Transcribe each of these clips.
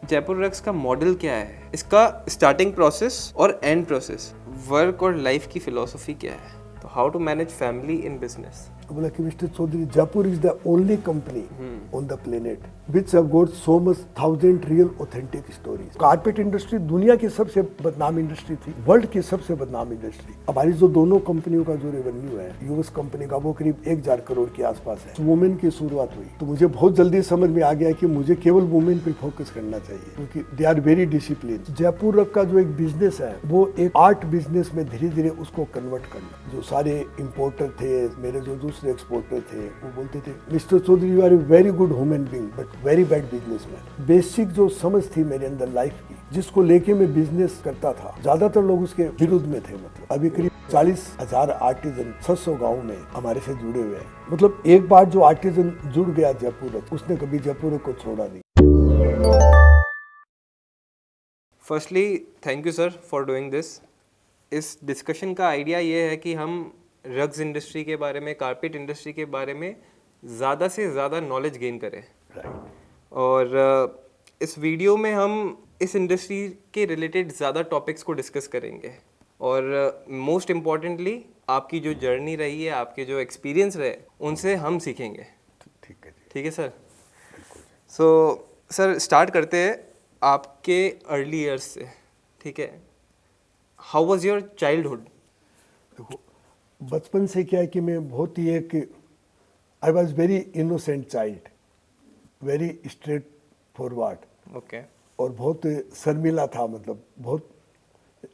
Jaipur rugs का model क्या है, इसका स्टार्टिंग प्रोसेस और एंड प्रोसेस, वर्क और लाइफ की फिलॉसफी क्या है, तो how to manage family in business. बोला कि mister Chaudhary, Jaipur is the only company on the planet which have got so much thousand real authentic stories. Carpet industry दुनिया की सबसे बदनाम इंडस्ट्री थी, वर्ल्ड की सबसे बदनाम इंडस्ट्री। हमारी जो दोनों कंपनियों का जो रेवेन्यू है यूएस कंपनी का वो करीब 1000 करोड़ के आसपास है। वुमेन की शुरुआत हुई तो मुझे बहुत जल्दी समझ में आ गया कि मुझे केवल वुमेन पे फोकस करना चाहिए क्योंकि they are very discipline. Jaipur rug का जो एक बिजनेस है वो एक आर्ट बिजनेस में धीरे धीरे उसको कन्वर्ट करना। जो सारे इम्पोर्टर थे, मेरे जो दूसरे एक्सपोर्टर थे, वो बोलते थे mister Chaudhary you are a very good human being but very bad businessman. Basic जो समझ थी मेरे अंदर लाइफ की, जिसको लेके मैं बिजनेस करता था, ज्यादातर लोग उसके विरुद्ध में थे। मतलब अभी करीब 40,000 आर्टिजन 600 गाँव में हमारे से जुड़े हुए हैं। मतलब एक बार जो आर्टिजन जुड़ गया जयपुर, उसने कभी जयपुर को छोड़ा नहीं। Firstly thank you sir for doing this. इस डिस्कशन का आइडिया ये है कि हम रग्स इंडस्ट्री के बारे में, कारपेट इंडस्ट्री के बारे में ज़्यादा से ज़्यादा नॉलेज गेन करें। और इस वीडियो में हम इस इंडस्ट्री के रिलेटेड ज़्यादा टॉपिक्स को डिस्कस करेंगे और मोस्ट इम्पॉर्टेंटली आपकी जो जर्नी रही है, आपके जो एक्सपीरियंस रहे, उनसे हम सीखेंगे। ठीक है सर। सो सर स्टार्ट करते हैं आपके अर्ली ईयर्स से। ठीक है, हाउ वाज योर चाइल्डहुड। देखो बचपन से क्या है कि मैं बहुत ही एक I was very innocent child, very straight forward. Okay. और बहुत शर्मिला था, मतलब बहुत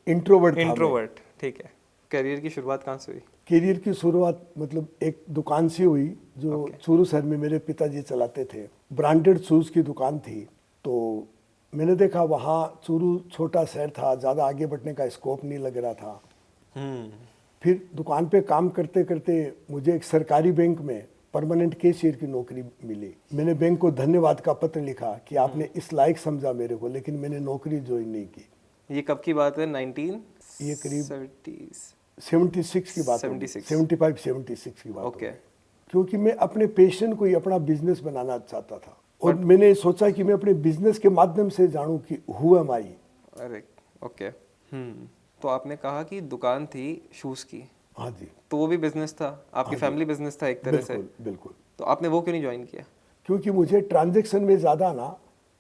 इंट्रोवर्ट था। इंट्रोवर्ट, ठीक है। करियर की शुरुआत कहाँ से हुई। करियर की शुरुआत मतलब एक दुकान से हुई जो चूरू शहर में मेरे पिताजी चलाते थे। ब्रांडेड शूज़ की दुकान थी। तो मैंने देखा वहाँ चूरू छोटा शहर था, ज़्यादा आगे बढ़ने का स्कोप नहीं लग रहा था। फिर दुकान पे काम करते करते मुझे एक सरकारी बैंक में परमानेंट कैशियर की नौकरी मिली। मैंने बैंक को धन्यवाद का पत्र लिखा कि आपने इस लायक समझा मेरे को, लेकिन मैंने नौकरी ज्वाइन नहीं की। ये कब की बात है। 19 ये करीब 76 की बात, 76 75-76 की बात। ओके। क्योंकि मैं अपने पैशन को ही अपना बिजनेस बनाना चाहता था और मैंने सोचा कि मैं अपने बिजनेस के माध्यम से जानूं कि हु एम आई। अरे ओके। तो आपने कहा कि दुकान थी शूज़ की। हाँ जी। तो वो भी बिजनेस था, आपकी फैमिली बिजनेस था एक तरह से। बिल्कुल। तो आपने वो क्यों नहीं ज्वाइन किया। क्योंकि मुझे ट्रांजैक्शन में ज़्यादा ना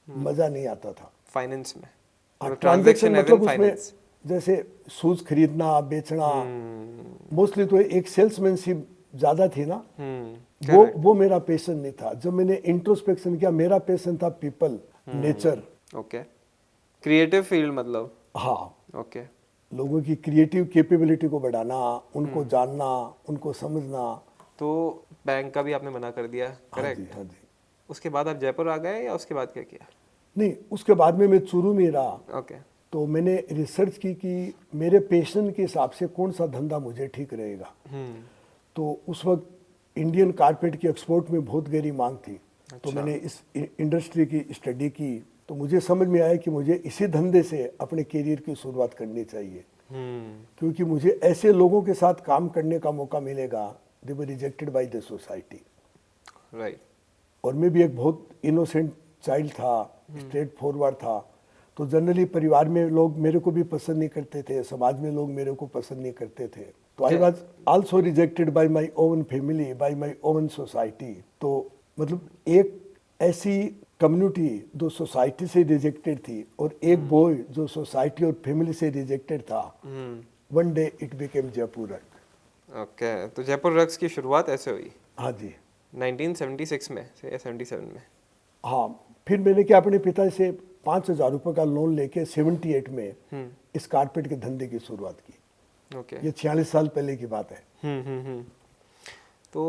मज़ा नहीं आता था। फाइनेंस में, ट्रांजैक्शन मतलब उसमें जैसे शूज खरीदना बेचना, मोस्टली तो एक सेल्समैनशिप ज़्यादा थी ना। वो मेरा पैशन नहीं था। जब मैंने इंट्रोस्पेक्शन किया, मेरा पैशन था people, nature. Okay, creative field मतलब। हाँ, ओके। लोगों की क्रिएटिव कैपेबिलिटी को बढ़ाना, उनको जानना, उनको समझना। तो बैंक का भी आपने मना कर दिया, करेक्ट। हाँ जी। उसके बाद आप जयपुर आ गए या उसके बाद क्या किया। नहीं, उसके बाद में मैं चूरू में रहा। ओके। तो मैंने रिसर्च की कि मेरे पैशन के हिसाब से कौन सा धंधा मुझे ठीक रहेगा। तो उस वक्त इंडियन कारपेट की एक्सपोर्ट में बहुत गहरी मांग थी। तो मैंने इस इंडस्ट्री की स्टडी की तो मुझे समझ में आया कि मुझे इसी धंधे से अपने करियर की शुरुआत करनी चाहिए। क्योंकि मुझे ऐसे लोगों के साथ काम करने का मौका मिलेगा, they were rejected by the society. Right. और मैं भी एक बहुत इनोसेंट चाइल्ड था, स्ट्रेट फॉरवर्ड था। तो जनरली परिवार में लोग मेरे को भी पसंद नहीं करते थे, समाज में लोग मेरे को पसंद नहीं करते थे। तो I was also rejected by my own family, bye my own society. तो मतलब एक ऐसी कम्युनिटी जो सोसाइटी से रिजेक्टेड थी और एक बॉय जो सोसाइटी और फैमिली से रिजेक्टेड था। One day it became Jaipur रग। ओके, तो जयपुर रग्स की शुरुआत ऐसे हुई। हाँ जी, 1976 में से या 77 में। हाँ, फिर मैंने क्या अपने पिता से 5,000 रुपये का लोन लेके 78 में इस कारपेट के धंधे की शुरुआत की। ओके। ये 46 साल पहले की बात है। तो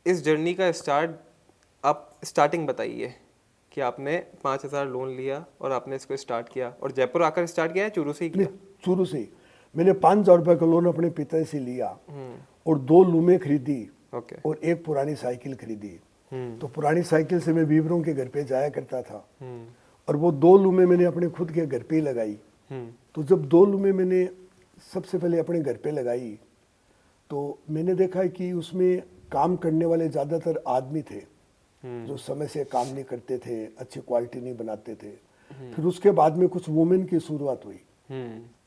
इस जर्नी का आप स्टार्टिंग बताइए कि आपने 5,000 लोन लिया और आपने इसको स्टार्ट किया, और जयपुर आकर स्टार्ट किया है चूरू से ही किया। चूरू से ही मैंने 5,000 रुपये का लोन अपने पिता से लिया और 2 लूमें खरीदी और एक पुरानी साइकिल खरीदी। तो पुरानी साइकिल से मैं वीवरों के घर पे जाया करता था और वो 2 लूमें मैंने अपने खुद के घर पे ही लगाई। तो जब 2 लूमें मैंने सबसे पहले अपने घर पे लगाई तो मैंने देखा कि उसमें काम करने वाले ज़्यादातर आदमी थे जो समय से काम नहीं करते थे, अच्छी क्वालिटी नहीं बनाते थे। फिर उसके बाद में कुछ वुमेन की शुरुआत हुई,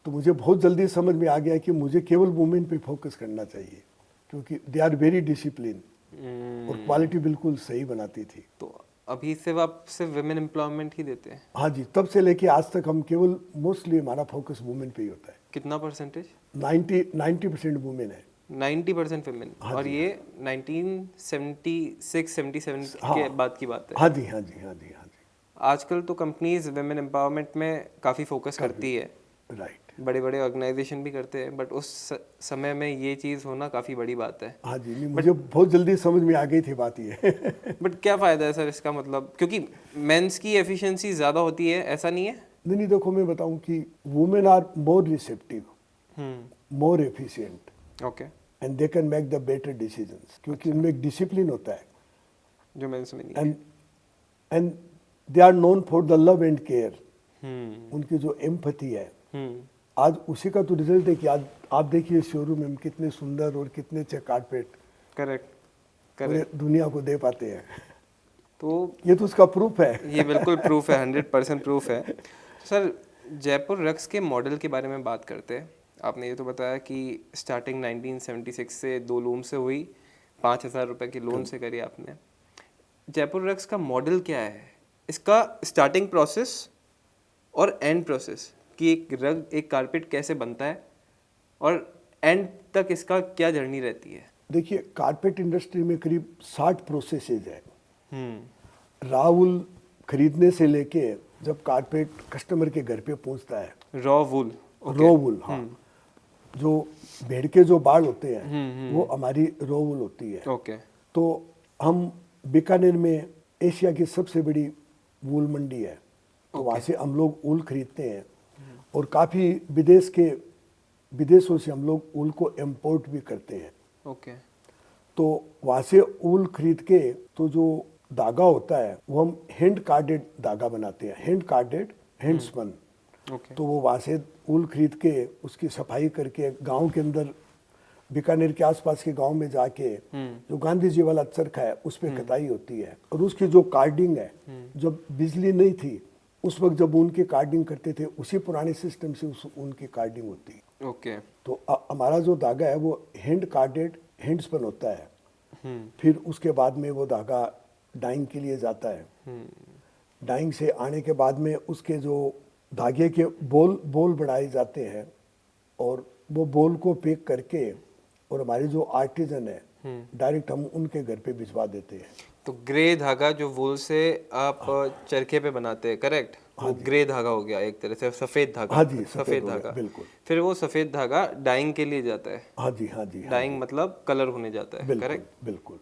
तो मुझे बहुत जल्दी समझ में आ गया कि मुझे केवल वुमेन पे फोकस करना चाहिए, क्योंकि दे आर वेरी डिसिप्लिन और क्वालिटी बिल्कुल सही बनाती थी। तो अभी सिर्फ आप सिर्फ विमेन एम्प्लॉयमेंट ही देते हैं? हाँ जी, तब से लेके आज तक हम केवल मोस्टली हमारा फोकस वुमेन पे ही होता है। कितना परसेंटेज? 90% वुमेन है। 90% विमेन। हाँ और जी। ये 1976-77 हाँ। के बाद की बात है? हाँ जी, हाँ जी, हाँ जी, हाँ जी। आजकल तो कंपनीज विमेन एम्पावरमेंट में काफ़ी फोकस करती है, राइट। बड़े बड़े ऑर्गेनाइजेशन भी करते हैं, बट उस समय में ये चीज़ होना काफ़ी बड़ी बात है। हाँ जी, नहीं मुझे बहुत जल्दी समझ में आ गई थी बात ये। बट क्या फ़ायदा है सर इसका? मतलब क्योंकि मेंस की एफिशिएंसी ज़्यादा होती है, ऐसा नहीं है? नहीं देखो, मैं बताऊं कि women are more receptive, more efficient, okay. And they can make the better decisions, क्योंकि उनमें एक डिसिप्लिन होता है, जो मेंस में नहीं है। And they are known for the love and care. उनकी जो एम्पैथी है, आज उसी का तो रिजल्ट है कि आज आप देखिए शोरूम में कितने सुंदर और कितने अच्छे कारपेट करेक्ट पूरे करेक्ट। दुनिया को दे पाते हैं। तो ये तो उसका प्रूफ है। ये बिल्कुल प्रूफ है, 100% प्रूफ है। सर, जयपुर रक्स के मॉडल के बारे में बात करते हैं। आपने ये तो बताया कि स्टार्टिंग 1976 से 2 लूम से हुई, 5,000 रुपये के लोन से करी आपने। जयपुर रक्स का मॉडल क्या है? इसका स्टार्टिंग प्रोसेस और एंड प्रोसेस, कि एक रग, एक कारपेट कैसे बनता है और एंड तक इसका क्या जर्नी रहती है? देखिए, कारपेट इंडस्ट्री में करीब 60 प्रोसेसेज है। राहुल खरीदने से लेके जब कारपेट कस्टमर के घर पे पहुंचता है, रॉ वूल। रॉ वूल, हाँ, जो भेड़ के जो बाल होते हैं वो हमारी रॉ वूल होती है। ओके। तो हम बीकानेर में एशिया की सबसे बड़ी वूल मंडी है, तो वहाँ से हम लोग ऊल खरीदते हैं, और काफ़ी विदेशों से हम लोग ऊल को इम्पोर्ट भी करते हैं। ओके। तो वहाँ से ऊल खरीद के तो जो धागा होता है वो हम हैंड कार्डेड धागा बनाते हैं, hand carded, hand spun. Okay. तो वो वहाँ से ऊल खरीद के उसकी सफाई करके गांव के अंदर, बीकानेर के आसपास के गांव में जाके जो गांधी जी वाला चरखा है उस पर कताई होती है, और उसकी जो कार्डिंग है, जब बिजली नहीं थी उस वक्त जब उनकी कार्डिंग करते थे उसी पुराने सिस्टम से उनकी कार्डिंग होती है। ओके। तो हमारा जो धागा है वो हैंड कार्डेड, हैंड स्पन होता है। फिर उसके बाद में वो धागा डाइंग के लिए जाता है। डाइंग से आने के बाद में उसके जो धागे के बोल बढ़ाए जाते हैं, और वो बोल को पैक करके और हमारे जो आर्टिजन है डायरेक्ट हम उनके घर पे भिजवा देते हैं। तो ग्रे धागा जो वूल से आप चरखे पे बनाते हैं, करेक्ट? वो ग्रे धागा हो गया, एक तरह से सफ़ेद धागा। हाँ जी, सफ़ेद हो गया, धागा। बिल्कुल। फिर वो सफ़ेद धागा डाइंग के लिए जाता है। हाँ जी, हाँ जी, हाँ डाइंग मतलब कलर होने जाता है, बिल्कुल, करेक्ट? बिल्कुल।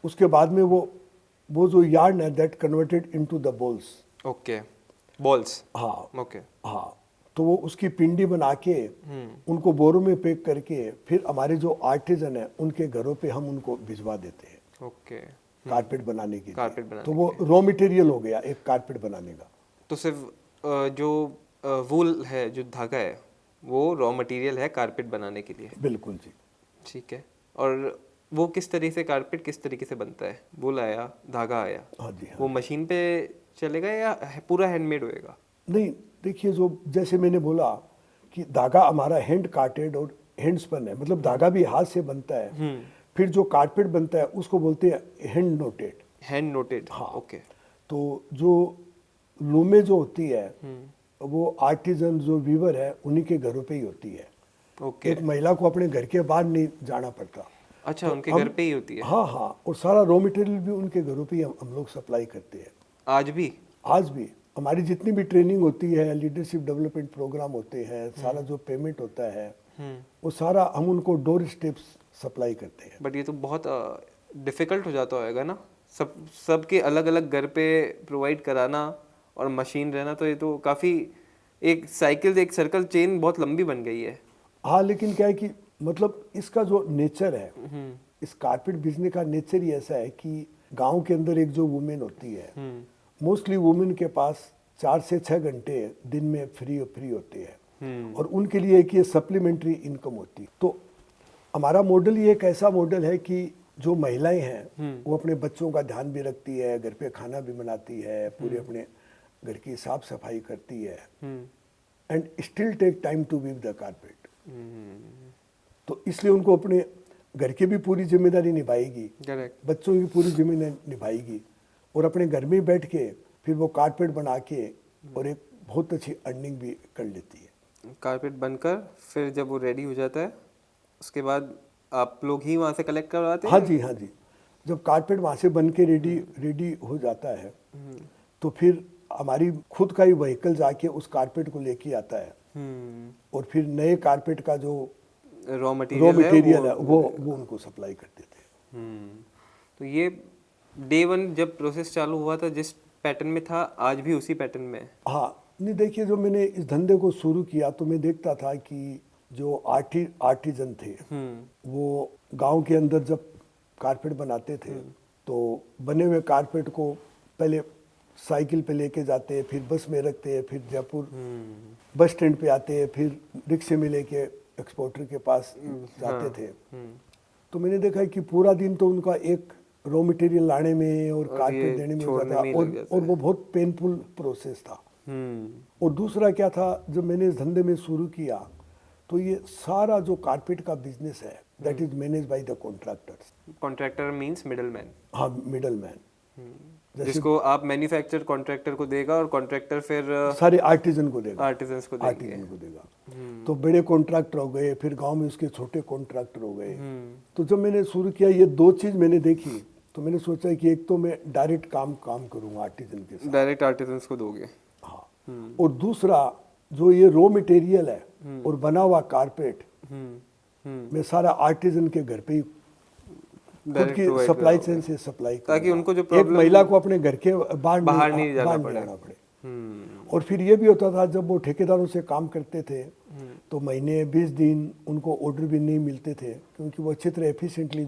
उसके बाद में वो जो यार्न है that converted into the balls. Okay, balls. हाँ। ओके। हाँ, तो वो उसकी पिंडी बना के उनको बोरों में पैक करके फिर हमारे जो आर्टिजन है उनके घरों पे हम उनको भिजवा देते हैं। ओके। कारपेट बनाने के लिए। कारपेट बनाने तो वो रॉ मटेरियल हो गया एक कारपेट बनाने का। तो सिर्फ जो वूल है, जो धागा है, वो रॉ मटेरियल है कारपेट बनाने के लिए? बिल्कुल जी। ठीक है। और वो किस तरीके से, कारपेट किस तरीके से बनता है? वूल आया, धागा आया, हाँ जी, हाँ। वो मशीन पे चलेगा या पूरा हैंडमेड होएगा? नहीं, देखिए, जो जैसे मैंने बोला कि धागा हमारा हैंड कार्टेड और हैंड स्पन है, मतलब धागा भी हाथ से बनता है। फिर जो कारपेट बनता है उसको बोलते हैं हैंड नोटेड। हैंड नोटेड, हाँ। ओके। तो जो लूमें जो होती है वो आर्टिजन जो वीवर है उन्हीं के घरों पे ही होती है। ओके। एक महिला को अपने घर के बाहर नहीं जाना पड़ता। अच्छा, तो उनके घर पे ही होती है? हाँ हाँ, और सारा रॉ मटेरियल भी उनके घरों पे ही हम लोग सप्लाई करते हैं। आज भी? आज भी हमारी जितनी भी ट्रेनिंग होती है, लीडरशिप डेवलपमेंट प्रोग्राम होते हैं, सारा जो पेमेंट होता है वो सारा हम उनको डोर स्टेप्स सप्लाई करते हैं। बट ये तो बहुत डिफिकल्ट हो जाता होगा ना, सबके अलग अलग घर पे प्रोवाइड कराना और मशीन रहना, तो ये तो काफ़ी एक साइकिल, एक सर्कल चेन बहुत लंबी बन गई है। हाँ, लेकिन क्या है कि मतलब इसका जो नेचर है, इस कारपेट बिजनेस का नेचर ही ऐसा है कि गांव के अंदर एक जो वुमेन होती है, मोस्टली वुमेन के पास 4 से 6 घंटे दिन में फ्री होते हैं, और उनके लिए एक ये सप्लीमेंट्री इनकम होती है। तो हमारा मॉडल ये एक ऐसा मॉडल है कि जो महिलाएं हैं वो अपने बच्चों का ध्यान भी रखती है, घर पे खाना भी बनाती है, पूरे अपने घर की साफ सफाई करती है, and still take time to weave the carpet. तो इसलिए उनको अपने घर की भी पूरी जिम्मेदारी निभाएगी, करेक्ट। बच्चों की पूरी जिम्मेदारी निभाएगी, और अपने घर में बैठ के फिर वो कारपेट बना के और एक बहुत अच्छी अर्निंग भी कर लेती है। कारपेट बनकर फिर जब वो रेडी हो जाता है उसके बाद आप लोग ही वहाँ से कलेक्ट करवाते हैं? हाँ जी, हाँ जी। जब कारपेट वहाँ से बन के रेडी हो जाता है तो फिर हमारी खुद का ही व्हीकल जाके उस कारपेट को लेके आता है, और फिर नए कारपेट का जो रॉ रॉ मटेरियल मटेरियल है वो उनको सप्लाई कर देते हैं। तो ये डे वन जब प्रोसेस चालू हुआ था जिस पैटर्न में था आज भी उसी पैटर्न में है? हाँ, नहीं देखिए, जो मैंने इस धंधे को शुरू किया तो मैं देखता था कि जो आर्टिजन थे वो गांव के अंदर जब कारपेट बनाते थे तो बने हुए कारपेट को पहले साइकिल पे लेके जाते, फिर बस में रखते, फिर जयपुर बस स्टैंड पे आते, फिर रिक्शे में लेके एक्सपोर्टर के पास जाते थे। तो मैंने देखा कि पूरा दिन तो उनका एक रॉ मटेरियल लाने में और कारपेट देने में हो छोड़ने जाता, में ही लग जाता और वो बहुत पेनफुल प्रोसेस था। और दूसरा क्या था, जब मैंने इस धंधे में शुरू किया तो ये सारा जो कारपेट का बिजनेस है that is manage by the contractors. Contractor means middleman. हाँ, मिडलमैन, जिसको आप मैन्युफैक्चर कॉन्ट्रैक्टर को देगा और कॉन्ट्रैक्टर फिर सारे आर्टिजन को देगा, आर्टिजन्स को देंगे। आर्टिजन को देगा। तो बड़े कॉन्ट्रैक्टर हो गए, फिर गांव में उसके छोटे कॉन्ट्रैक्टर हो गए। तो जब मैंने शुरू किया ये दो चीज मैंने देखी तो मैंने सोचा कि एक तो मैं डायरेक्ट काम करूंगा आर्टिजन के साथ, डायरेक्ट आर्टिजन्स को दोगे। हाँ, और दूसरा जो ये रॉ मटेरियल है और बना हुआ कारपेट मैं सारा आर्टिजन के घर पे ही खुद की सप्लाई चेन से सप्लाई करूंगा, ताकि उनको जो एक प्रॉब्लम महिला को अपने घर के बाहर नहीं जाना पड़े। और फिर ये भी होता था जब वो ठेकेदारों से काम करते थे तो महीने 20 दिन उनको ऑर्डर भी नहीं मिलते थे क्योंकि वो अच्छी तरह एफिशिएंटली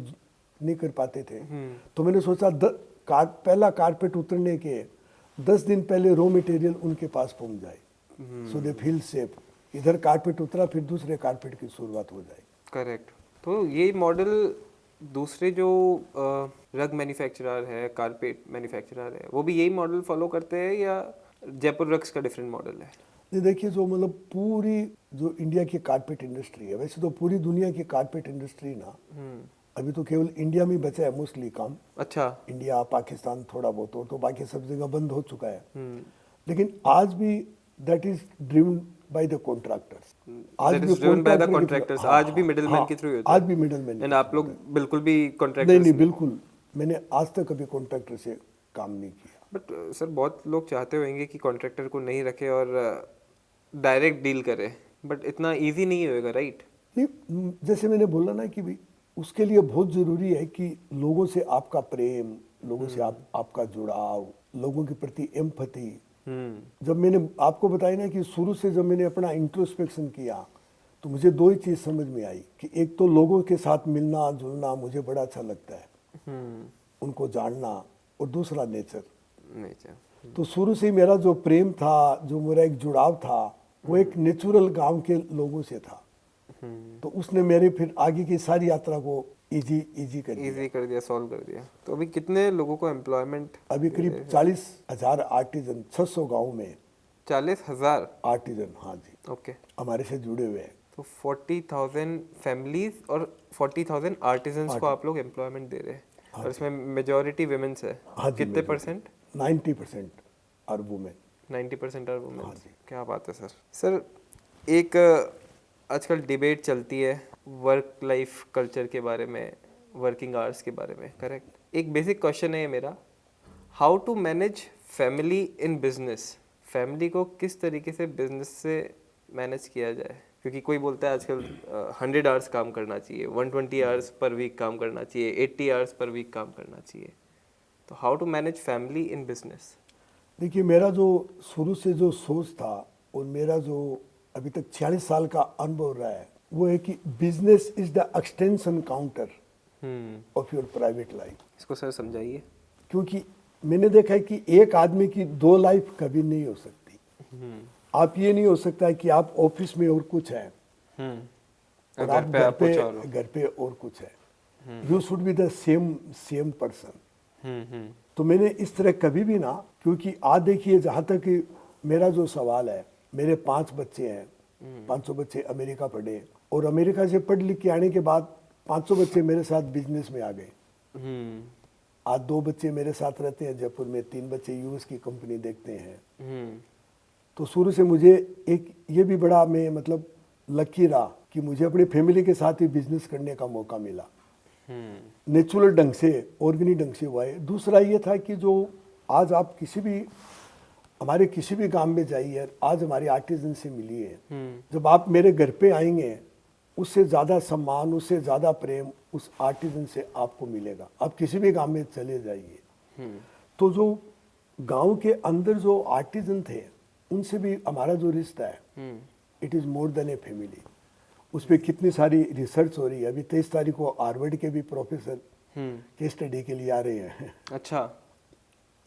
नहीं कर पाते थे। तो मैंने सोचा पहला कारपेट उतरने के 10 दिन पहले रॉ मटेरियल उनके पास पहुंच जाए, सो दे फील सेफ। इधर कारपेट उतरा फिर दूसरे कारपेट की शुरुआत हो जाए। करेक्ट। तो ये मॉडल दूसरे जो रग मैन्युफैक्चरर है, कारपेट मैन्युफैक्चरर है, वो भी यही मॉडल फॉलो करते हैं या जयपुर रग्स का डिफरेंट मॉडल है? ये देखिए, जो मतलब पूरी जो इंडिया की कारपेट इंडस्ट्री है, वैसे तो पूरी दुनिया की कारपेट इंडस्ट्री ना अभी तो केवल इंडिया में बचा है मोस्टली काम। अच्छा। इंडिया, पाकिस्तान थोड़ा बहुत, और तो बाकी सब जगह बंद हो चुका है। लेकिन आज भी that is driven by the contractors. आज भी मिडिलमैन के थ्रू होता है। आज भी मिडिलमैन। एंड आप लोग बिल्कुल भी कॉन्ट्रैक्टर? नहीं, बिल्कुल, मैंने आज तक कभी कॉन्ट्रैक्टर से काम नहीं किया। बट सर बहुत लोग चाहते होंगे कि कॉन्ट्रैक्टर को नहीं रखे और डायरेक्ट डील करे, बट इतना इजी नहीं होएगा, राइट? नहीं, जैसे मैंने बोला ना कि भाई उसके लिए बहुत जरूरी है कि लोगों से आपका प्रेम, लोगों से आपका जुड़ाव, लोगों के प्रति एम्पैथी। जब मैंने आपको बताया ना कि शुरू से जब मैंने अपना इंट्रोस्पेक्शन किया तो मुझे दो ही चीज समझ में आई कि एक तो लोगों के साथ मिलना जुलना मुझे बड़ा अच्छा लगता है, उनको जानना, और दूसरा नेचर। तो शुरू से मेरा जो प्रेम था, जो मेरा एक जुड़ाव था, वो एक नेचुरल गांव के लोगों से था। तो उसने मेरे फिर आगे की सारी यात्रा को इजी कर दिया, सॉल्व कर दिया। तो अभी कितने लोगों को एम्प्लॉयमेंट? अभी करीब 40,000 आर्टिजन 600 गाँव में। 40,000 आर्टिजन? हाँ जी, ओके, हमारे से जुड़े हुए हैं। तो 40,000 फैमिलीज और 40,000 आर्टिजन्स को आप लोग एम्प्लॉयमेंट दे रहे हैं। और इसमें मेजॉरिटी विमेन्स है। कितने percent? 90% are women. 90% are women. क्या बात है सर। सर एक आजकल डिबेट चलती है वर्क लाइफ कल्चर के बारे में, वर्किंग आवर्स के बारे में, करेक्ट? एक बेसिक क्वेश्चन है मेरा, how to manage family in business? Family को किस तरीके से बिजनेस से मैनेज किया जाए? क्योंकि कोई बोलता है आजकल 100 आवर्स काम करना चाहिए, 120 आवर्स पर वीक काम करना चाहिए, 80 आवर्स पर वीक काम करना चाहिए। तो how to manage family in business? देखिए, मेरा जो शुरू से जो सोच था और मेरा जो अभी तक 46 साल का अनुभव रहा है वो है कि business is the extension counter of your private life. इसको सर समझाइए। क्योंकि मैंने देखा है कि एक आदमी की दो लाइफ कभी नहीं हो सकती। आप ये नहीं हो सकता है कि आप ऑफिस में और कुछ है और आप घर पे और कुछ है। You should be the same person. तो मैंने इस तरह कभी भी ना, क्योंकि आज देखिए जहाँ तक कि मेरा जो सवाल है, मेरे 5 बच्चे हैं, 500 बच्चे अमेरिका पढ़े, और अमेरिका से पढ़ लिख के आने के बाद 500 बच्चे मेरे साथ बिजनेस में आ गए। आज 2 बच्चे मेरे साथ रहते हैं जयपुर में, 3 बच्चे यूएस की कंपनी देखते हैं। तो शुरू से मुझे एक ये भी बड़ा मैं मतलब लकी रहा कि मुझे अपनी फैमिली के साथ ही बिजनेस करने का मौका मिला, नेचुरल ढंग से, ऑर्गेनिक ढंग से हुआ है। दूसरा ये था कि जो आज आप किसी भी हमारे किसी भी गांव में जाइए, आज हमारे आर्टिजन से मिलिए, जब आप मेरे घर पे आएंगे उससे ज़्यादा सम्मान, उससे ज़्यादा प्रेम उस आर्टिजन से आपको मिलेगा। आप किसी भी गांव में चले जाइए, तो जो गांव के अंदर जो आर्टिजन थे उनसे भी हमारा जो रिश्ता है, it is more than a family. उस पर कितनी सारी रिसर्च हो रही है। अभी 23 तारीख को हार्वर्ड के भी प्रोफेसर केस स्टडी के लिए आ रहे हैं। अच्छा,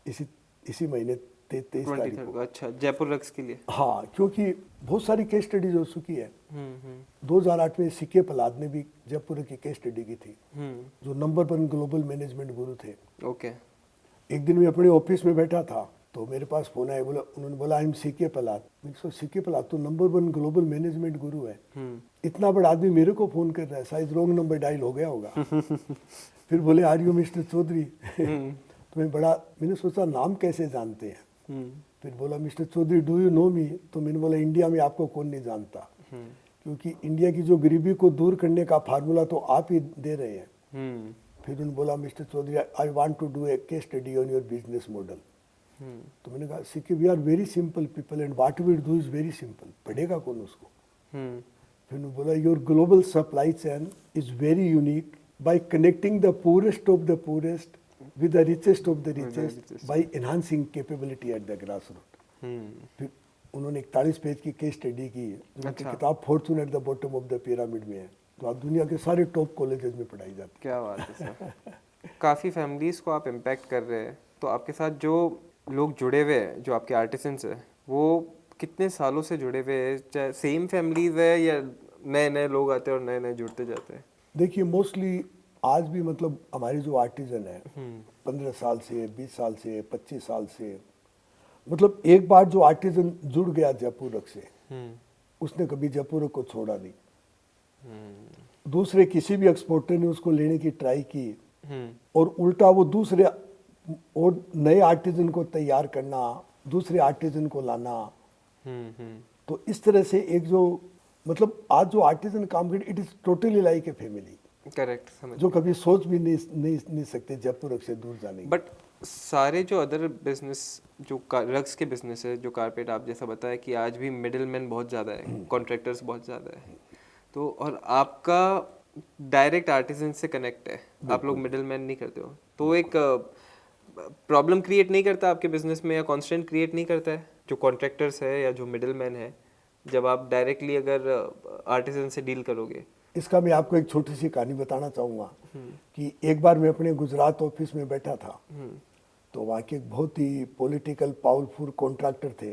इसी महीने 23 तारीख को। अच्छा, जयपुर रक्स के लिए। हाँ, क्योंकि बहुत सारी केस स्टडीज हो चुकी है। 2008 में सीके पलाद ने भी जयपुर की केस स्टडी की थी, जो नंबर 1 ग्लोबल मैनेजमेंट गुरु थे। ओके। एक दिन मैं अपने ऑफिस में बैठा था, तो मेरे पास फोन आया, बोला उन्होंने बोला आई एम सीके पलाद। मैंने सोचा सीके पलाद तो नंबर 1 ग्लोबल मैनेजमेंट गुरु है, इतना बड़ा आदमी मेरे को फोन कर रहा है, शायद रॉन्ग नंबर डायल हो गया होगा। फिर बोले आर यू मिस्टर चौधरी? तो मैंने सोचा नाम कैसे जानते हैं। फिर बोला mister Chaudhary do you know me? तो मैंने बोला इंडिया में आपको कौन नहीं जानता, क्योंकि इंडिया की जो गरीबी को दूर करने का फार्मूला तो आप ही दे रहे हैं। फिर उन्होंने बोला mister Chaudhary I want to do a case study on your business model. तो मैंने कहा CK we are very simple people and what we do is very simple, पढ़ेगा कौन उसको? फिर उन्होंने बोला your global supply chain is very unique by connecting the poorest of the poorest with the richest of the richest by enhancing capability at the grassroots। फिर उन्होंने 41 page की case study की, जो कि किताब Fortune at the bottom of the pyramid में है, तो आप दुनिया के सारे टॉप कॉलेजेस में पढ़ाई जाती है। क्या बात है सर। काफ़ी फैमिलीज़ को आप इम्पैक्ट कर रहे हैं, तो आपके साथ जो लोग जुड़े हुए हैं, जो आपके आर्टिसंस हैं, वो कितने सालों से जुड़े हुए हैं? चाहे सेम फैमिलीज़ है या नए नए लोग आते हैं और नए नए जुड़ते जाते हैं? देखिए मोस्टली आज भी मतलब हमारे जो आर्टिजन है 15 साल से, 20 साल से, 25 साल से, मतलब एक बार जो आर्टिजन जुड़ गया जयपुर रक से, उसने कभी जयपुर रक को छोड़ा नहीं। दूसरे किसी भी एक्सपोर्टर ने उसको लेने की ट्राई की, और उल्टा वो दूसरे और नए आर्टिजन को तैयार करना, दूसरे आर्टिजन को लाना। तो इस तरह से एक जो मतलब आज जो आर्टिजन काम कर, it is totally like a family. Correct, समझ। जो कभी सोच भी नहीं सकते जयपुर रक से दूर जाने की। बट सारे जो अदर बिजनेस, जो रग्स के बिजनेस है, जो कारपेट आप जैसा बताया कि आज भी मिडिल मैन बहुत ज़्यादा है, कॉन्ट्रैक्टर्स बहुत ज़्यादा है, तो और आपका डायरेक्ट आर्टिजन से कनेक्ट है, आप लोग मिडिल मैन नहीं करते हो, तो एक प्रॉब्लम क्रिएट नहीं करता आपके बिजनेस में, या कॉन्स्टेंट क्रिएट नहीं करता है जो कॉन्ट्रैक्टर्स है या जो मिडिल मैन है, जब आप डायरेक्टली अगर आर्टिजन से डील करोगे? इसका मैं आपको एक छोटी सी कहानी बताना चाहूँगा कि एक बार मैं अपने गुजरात ऑफिस में बैठा था, तो वहाँ के एक बहुत ही पॉलिटिकल पावरफुल कॉन्ट्रैक्टर थे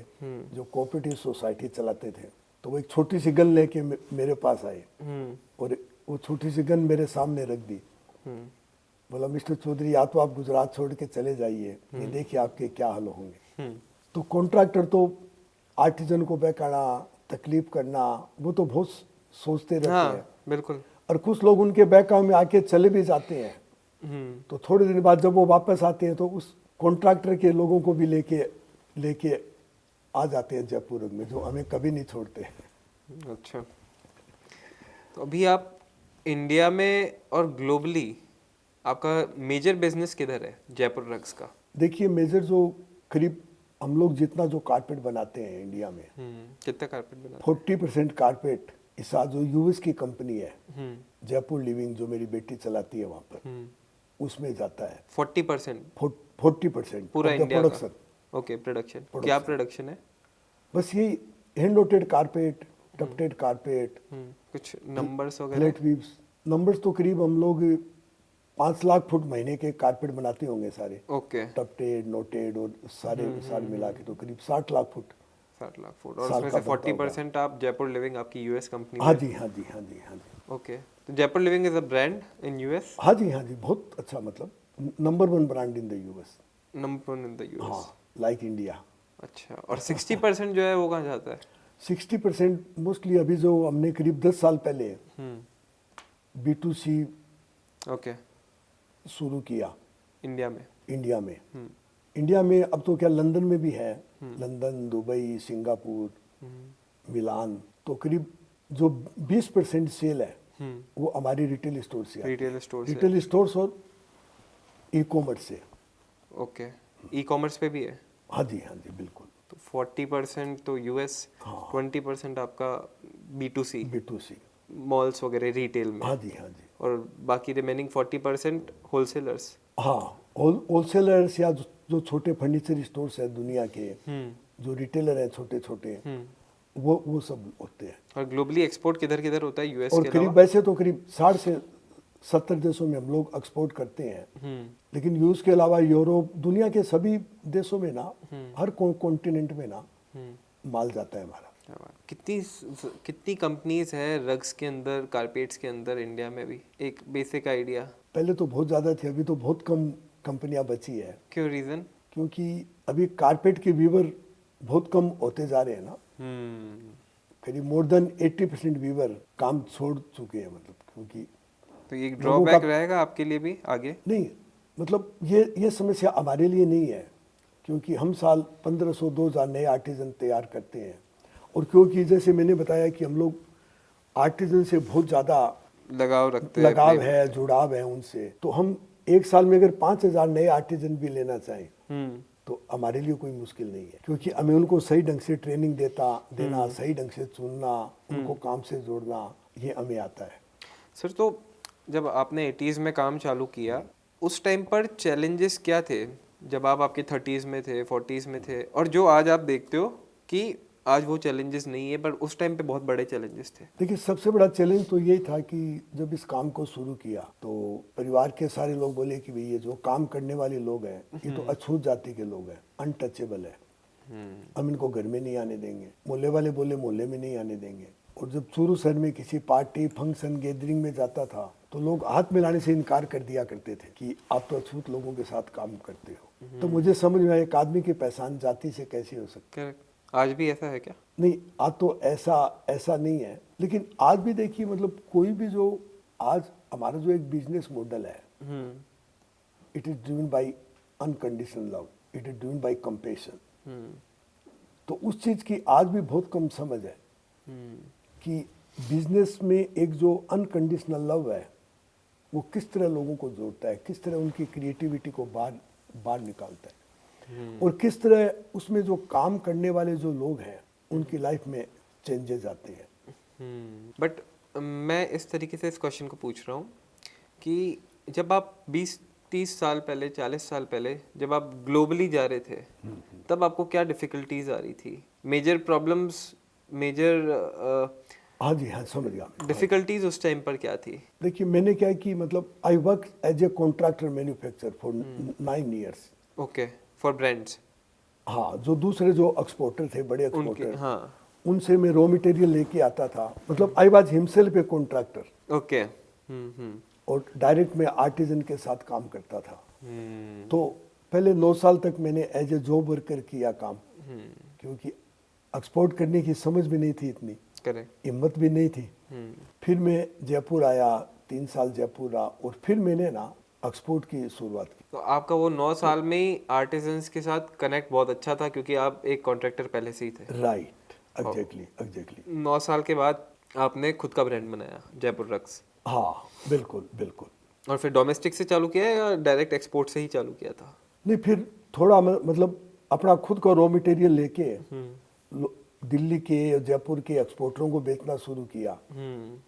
जो कोऑपरेटिव सोसाइटी चलाते थे। तो वो एक छोटी सी गन लेके मेरे पास आए, और वो छोटी सी गन मेरे सामने रख दी। बोला मिस्टर चौधरी या तो आप गुजरात छोड़ के चले जाइए, ये देखिए आपके क्या हाल होंगे। तो कॉन्ट्रैक्टर तो आर्टिजन को बहकाना, तकलीफ करना, वो तो बहुत सोचते रहते हैं। बिल्कुल। और कुछ लोग उनके बहकाव में आके चले भी जाते हैं। तो थोड़े दिन बाद जब वो वापस आते हैं तो उस कॉन्ट्रैक्टर के लोगों को भी लेके आ जाते हैं जयपुर में, जो हमें कभी नहीं छोड़ते। अच्छा, तो अभी आप इंडिया में और ग्लोबली आपका मेजर बिजनेस किधर है जयपुर रग्स का? देखिए मेजर जो करीब हम लोग जितना जो कारपेट बनाते हैं इंडिया में, कितना कारपेट बनाते हैं? 40% कारपेट इस आज जो यूएस की कंपनी है जयपुर लिविंग, जो मेरी बेटी चलाती है वहाँ पर, उसमें जाता है। 40%? 40% पूरा इंडिया प्रोडक्शन। ओके, प्रोडक्शन क्या प्रोडक्शन है? बस ये हैंड लोटेड कारपेट, टपटेड कारपेट, कुछ नंबर्स वगैरह? फ्लैट वीव्स नंबर्स तो करीब हम लोग 5 लाख फुट महीने के कारपेट बनाते होंगे सारे। ओके। टपटेड, नोटेड और सारे मिला के तो करीब 60 लाख फुट 60 लाख फुट, और साल उसमें का से बनता 40% आप जयपुर लिविंग आपकी यूएस कंपनी हाँ में। जी, हाँ जी, हाँ जी, हाँ जी। ओके, तो Jaipur living is a brand in US, हाँ जी, हाँ जी, बहुत अच्छा, मतलब number one brand in the US. Number 1 in the US. हाँ, लाइक इंडिया। अच्छा, और 60% जो है वो कहाँ जाता है? 60% मोस्टली अभी जो हमने करीब 10 साल पहले B2C ओके, शुरू किया इंडिया में। इंडिया में। इंडिया में अब तो क्या लंदन में भी है, लंदन, दुबई, सिंगापुर, मिलान। तो करीब जो 20% सेल है वो हमारी रिटेल स्टोर से आती है। रिटेल स्टोर से। रिटेल स्टोर्स और ई कॉमर्स से। ओके, ई कॉमर्स पे भी है। हाँ जी, हाँ जी, बिल्कुल। तो 40% तो यूएस, हाँ। 20% आपका B2C, B2C। मॉल्स वगैरह रिटेल में, हाँ जी, हाँ जी। और बाकी रिमेनिंग 40% होलसेलर्स। हाँ, होलसेलर्स या जो छोटे फर्नीचर स्टोर्स हैं दुनिया के, जो रिटेलर हैं छोटे छोटे, वो सब होते हैं। और ग्लोबली एक्सपोर्ट किधर किधर होता है यूएस और के करीब अलावा? वैसे तो करीब 60 से 70 देशों में हम लोग एक्सपोर्ट करते हैं। लेकिन यूएस के अलावा यूरोप, दुनिया के सभी देशों में ना, हर कॉन्टिनेंट में ना माल जाता है हमारा। क्या बात। कितनी कंपनीज है रग्स के अंदर, कारपेट्स के अंदर इंडिया में भी, एक बेसिक आइडिया? पहले तो बहुत ज़्यादा थी, अभी तो बहुत कम कंपनियां बची है। क्यों, रीजन? क्योंकि अभी कारपेट के वीवर बहुत कम होते जा रहे हैं ना। करीब मोर देन 80% वीवर काम छोड़ चुके हैं, मतलब क्योंकि तो ये लोगों ड्रॉबैक का रहेगा आपके लिए भी आगे? नहीं, मतलब ये समस्या हमारे लिए नहीं है, क्योंकि हम साल 1500-2000 नए आर्टिजन तैयार करते हैं। और क्योंकि जैसे मैंने बताया कि हम लोग आर्टिजन से बहुत ज़्यादा लगाव रखते हैं, लगाव प्रेम। है, जुड़ाव है उनसे, तो हम एक साल में अगर 5000 नए आर्टिजन भी लेना चाहें तो हमारे लिए कोई मुश्किल नहीं है, क्योंकि हमें उनको सही ढंग से ट्रेनिंग देना, सही ढंग से चुनना, उनको काम से जोड़ना, ये हमें आता है। सर, तो जब आपने 80s में काम चालू किया, उस टाइम पर चैलेंजेस क्या थे जब आप आपके 30s में थे, 40s में थे, और जो आज आप देखते हो कि आज वो चैलेंजेस नहीं है, पर उस टाइम पे बहुत बड़े चैलेंजेस थे? देखिए, सबसे बड़ा चैलेंज तो यही था कि जब इस काम को शुरू किया तो परिवार के सारे लोग बोले कि भाई ये जो काम करने वाले लोग हैं ये तो अछूत जाति के लोग हैं, अनटचेबल है, हम इनको घर में नहीं आने देंगे। मोहल्ले वाले बोले मोहल्ले में नहीं आने देंगे। और जब चूरू शहर में किसी पार्टी, फंक्शन, गैदरिंग में जाता था तो लोग हाथ मिलाने से इनकार कर दिया करते थे कि आप तो अछूत लोगों के साथ काम करते हो। तो मुझे समझ में आया, एक आदमी की पहचान जाति से कैसे हो सकती है। करेक्ट। आज भी ऐसा है क्या? नहीं, आज तो ऐसा नहीं है, लेकिन आज भी देखिए, मतलब कोई भी जो आज हमारा जो एक बिजनेस मॉडल है, it is driven by unconditional love, it is driven by compassion. तो उस चीज की आज भी बहुत कम समझ है कि बिजनेस में एक जो अनकंडीशनल लव है वो किस तरह लोगों को जोड़ता है, किस तरह उनकी क्रिएटिविटी को बाहर निकालता है, और किस तरह उसमें जो काम करने वाले जो लोग हैं उनकी लाइफ में चेंजेस आते हैं। बट मैं इस तरीके से इस क्वेश्चन को पूछ रहा हूँ कि जब आप 20-30 साल पहले, 40 साल पहले जब आप ग्लोबली जा रहे थे, तब आपको क्या डिफिकल्टीज आ रही थी? मेजर प्रॉब्लम्स, मेजर हाँ जी, हाँ, समझ गया। डिफिकल्टीज उस टाइम पर क्या थी? देखिए, मैंने क्या है कि मतलब I work as a contractor manufacture for 9 years. Okay, for brands. हाँ, जो दूसरे जो एक्सपोर्टर थे, बड़े एक्सपोर्टर, हाँ, उनसे मैं रॉ मटेरियल लेके आता था। मतलब I was himself a contractor. Okay. और डायरेक्ट मैं आर्टिजन के साथ काम करता था। तो पहले 9 साल तक मैंने एज ए जॉब वर्कर किया काम, क्योंकि एक्सपोर्ट करने की समझ भी नहीं थी इतनी, करेक्ट, हिम्मत भी नहीं थी। फिर मैं जयपुर आया, 3 साल जयपुर रहा, और फिर मैंने ना एक्सपोर्ट की शुरुआत की। तो आपका वो 9 साल में ही आर्टिजन्स के साथ कनेक्ट बहुत अच्छा था, क्योंकि आप एक कॉन्ट्रैक्टर पहले से ही थे। Right, exactly. 9 साल के बाद आपने खुद का ब्रांड बनाया, जयपुर रग्स। हाँ, बिल्कुल बिल्कुल। और फिर डोमेस्टिक से चालू किया या डायरेक्ट एक्सपोर्ट से ही चालू किया था? नहीं, फिर थोड़ा मतलब अपना खुद का रॉ मटेरियल लेके दिल्ली के और जयपुर के एक्सपोर्टरों को बेचना शुरू किया।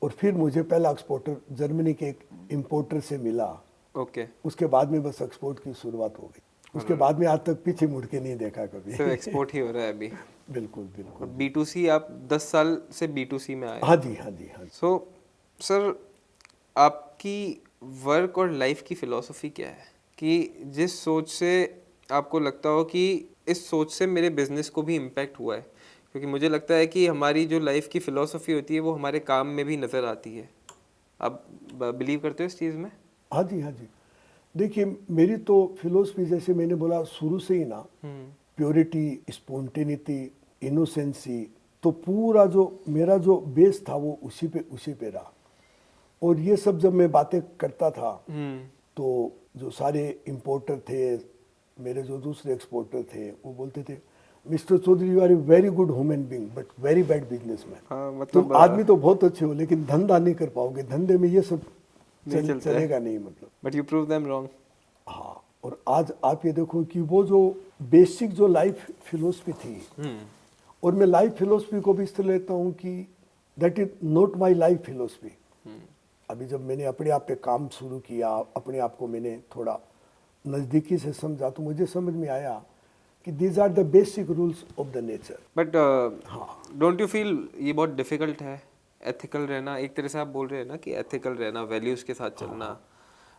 और फिर मुझे पहला एक्सपोर्टर जर्मनी के एक इम्पोर्टर से मिला। ओके। उसके बाद में बस एक्सपोर्ट की शुरुआत हो गई। उसके बाद में आज तक पीछे मुड़ के नहीं देखा कभी। सिर्फ एक्सपोर्ट ही हो रहा है अभी? बिल्कुल बिल्कुल। B2C, आप 10 साल से B2C में आए? हाँ जी, हाँ जी, हाँ जी। सो सर, आपकी वर्क और लाइफ की फिलॉसफी क्या है कि जिस सोच से आपको लगता हो कि इस सोच से मेरे बिजनेस को भी इम्पैक्ट हुआ है? क्योंकि मुझे लगता है कि हमारी जो लाइफ की फ़िलॉसफी होती है वो हमारे काम में भी नज़र आती है। आप बिलीव करते हो इस चीज़ में? हाँ जी, हाँ जी। देखिए, मेरी तो फिलोसफी जैसे मैंने बोला शुरू से ही ना, प्योरिटी, स्पॉन्टेनिटी, इनोसेंसी, तो पूरा जो मेरा जो बेस था वो उसी पे रहा। और ये सब जब मैं बातें करता था तो जो सारे इंपोर्टर थे, मेरे जो दूसरे एक्सपोर्टर थे, वो बोलते थे, mister Chaudhary you are a very good human being but very bad businessman. हाँ, तुम मतलब आदमी तो बहुत अच्छे हो लेकिन धंधा नहीं कर पाओगे, धंधे में ये सब नहीं चलता है। चलेगा नहीं मतलब। But you prove them wrong. हाँ, और आज आप ये देखो कि वो जो बेसिक जो लाइफ फिलोसफी थी, और मैं लाइफ फिलोसफी को भी इस तरह लेता हूँ कि that is not my life philosophy. अभी जब मैंने अपने आप पे काम शुरू किया, अपने आप को मैंने थोड़ा नज़दीकी से समझा, तो मुझे समझ में आया कि these are the basic rules of the nature. But don't you feel ये बहुत डिफिकल्ट है एथिकल रहना? एक तरह से आप बोल रहे हैं ना कि एथिकल रहना, वैल्यूज़ के साथ चलना,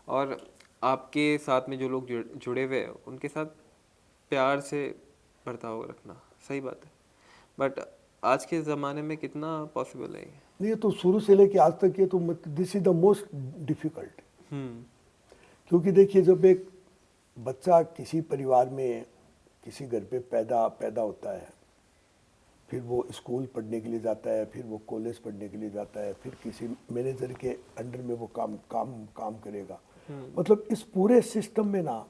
और आपके साथ में जो लोग जुड़े हुए हैं उनके साथ प्यार से बर्ताव रखना, सही बात है। बट आज के ज़माने में कितना पॉसिबल है ये? नहीं, ये तो शुरू से लेके आज तक ये तो this is the most difficult. क्योंकि देखिए, जब एक बच्चा किसी परिवार में, किसी घर पे पैदा होता है, फिर वो स्कूल पढ़ने के लिए जाता है, फिर वो कॉलेज पढ़ने के लिए जाता है, फिर किसी मैनेजर के अंडर में वो काम करेगा। मतलब इस पूरे सिस्टम में ना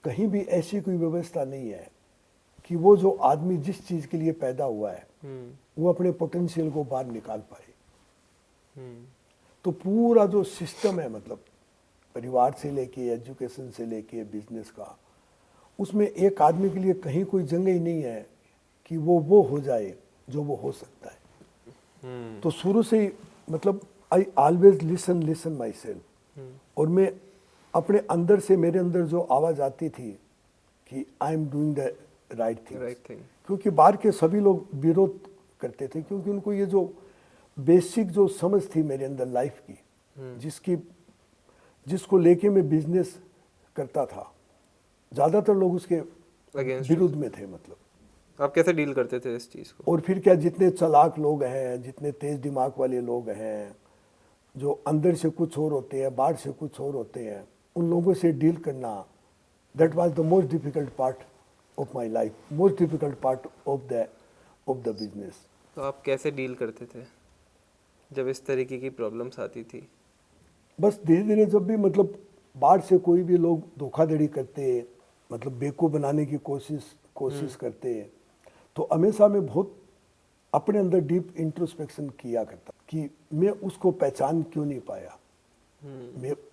कहीं भी ऐसी कोई व्यवस्था नहीं है कि वो जो आदमी जिस चीज़ के लिए पैदा हुआ है वो अपने पोटेंशियल को बाहर निकाल पाए। तो पूरा जो सिस्टम है, मतलब परिवार से लेके, एजुकेशन से लेके, बिजनेस का, उसमें एक आदमी के लिए कहीं कोई जगह ही नहीं है कि वो हो जाए जो वो हो सकता है। तो शुरू से ही मतलब I always listen my self. और मैं अपने अंदर से, मेरे अंदर जो आवाज़ आती थी कि I am doing the right thing, क्योंकि बाहर के सभी लोग विरोध करते थे, क्योंकि उनको ये जो बेसिक जो समझ थी मेरे अंदर लाइफ की, जिसको लेके मैं बिजनेस करता था, ज़्यादातर लोग उसके विरुद्ध में थे। मतलब आप कैसे डील करते थे इस चीज़ को? और फिर क्या, जितने चालाक लोग हैं, जितने तेज दिमाग वाले लोग हैं, जो अंदर से कुछ और होते हैं, बाहर से कुछ और होते हैं, उन लोगों से डील करना, that was the most difficult part of my life, most difficult part of the business. तो आप कैसे डील करते थे जब इस तरीके की प्रॉब्लम्स आती थी? बस धीरे धीरे जब भी मतलब बाहर से कोई भी लोग धोखाधड़ी करते, मतलब बेवकूफ़ बनाने की कोशिश करते, तो हमेशा मैं बहुत अपने अंदर डीप इंट्रोस्पेक्शन किया करता कि मैं उसको पहचान क्यों नहीं पाया।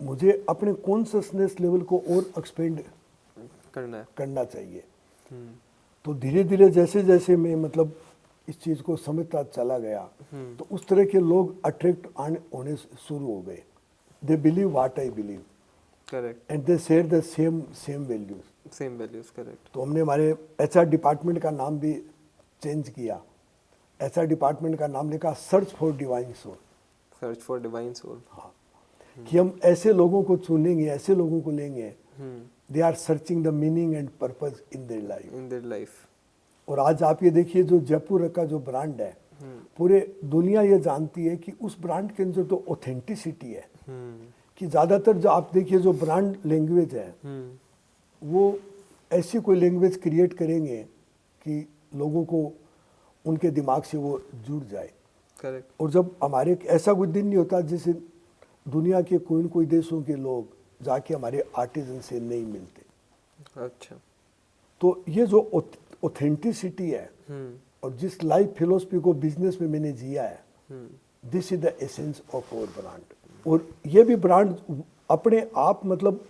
मुझे अपने कॉन्शियसनेस लेवल को और एक्सपेंड करना चाहिए। तो धीरे धीरे जैसे जैसे मैं मतलब इस चीज़ को समझता चला गया, तो उस तरह के लोग अट्रैक्ट होने शुरू हो गए। They believe what I believe, correct, and they share the same values. Correct. तो हमने हमारे एचआर डिपार्टमेंट का नाम भी चेंज किया। एचआर डिपार्टमेंट का नाम लिखा search for divine soul. Search for divine soul. हाँ, कि हम ऐसे लोगों को चुनेंगे, ऐसे लोगों को लेंगे, they are searching the meaning and purpose in their life. और आज आप ये देखिए, जो जयपुर का जो ब्रांड है, पूरे दुनिया ये जानती है कि उस ब्रांड के अंदर जो ऑथेंटिसिटी है, कि ज़्यादातर जो आप देखिए जो ब्रांड लैंग्वेज है, वो ऐसी कोई लैंग्वेज क्रिएट करेंगे कि लोगों को उनके दिमाग से वो जुड़ जाए। करेक्ट। और जब हमारे ऐसा कोई दिन नहीं होता जिसे दुनिया के कोई देशों के लोग जाके हमारे आर्टिजन से नहीं मिलते। अच्छा। तो ये जो ऑथेंटिसिटी है और जिस लाइफ फिलोसफी को बिजनेस में मैंने जिया है, this is the essence of our brand. और ये भी ब्रांड अपने आप मतलब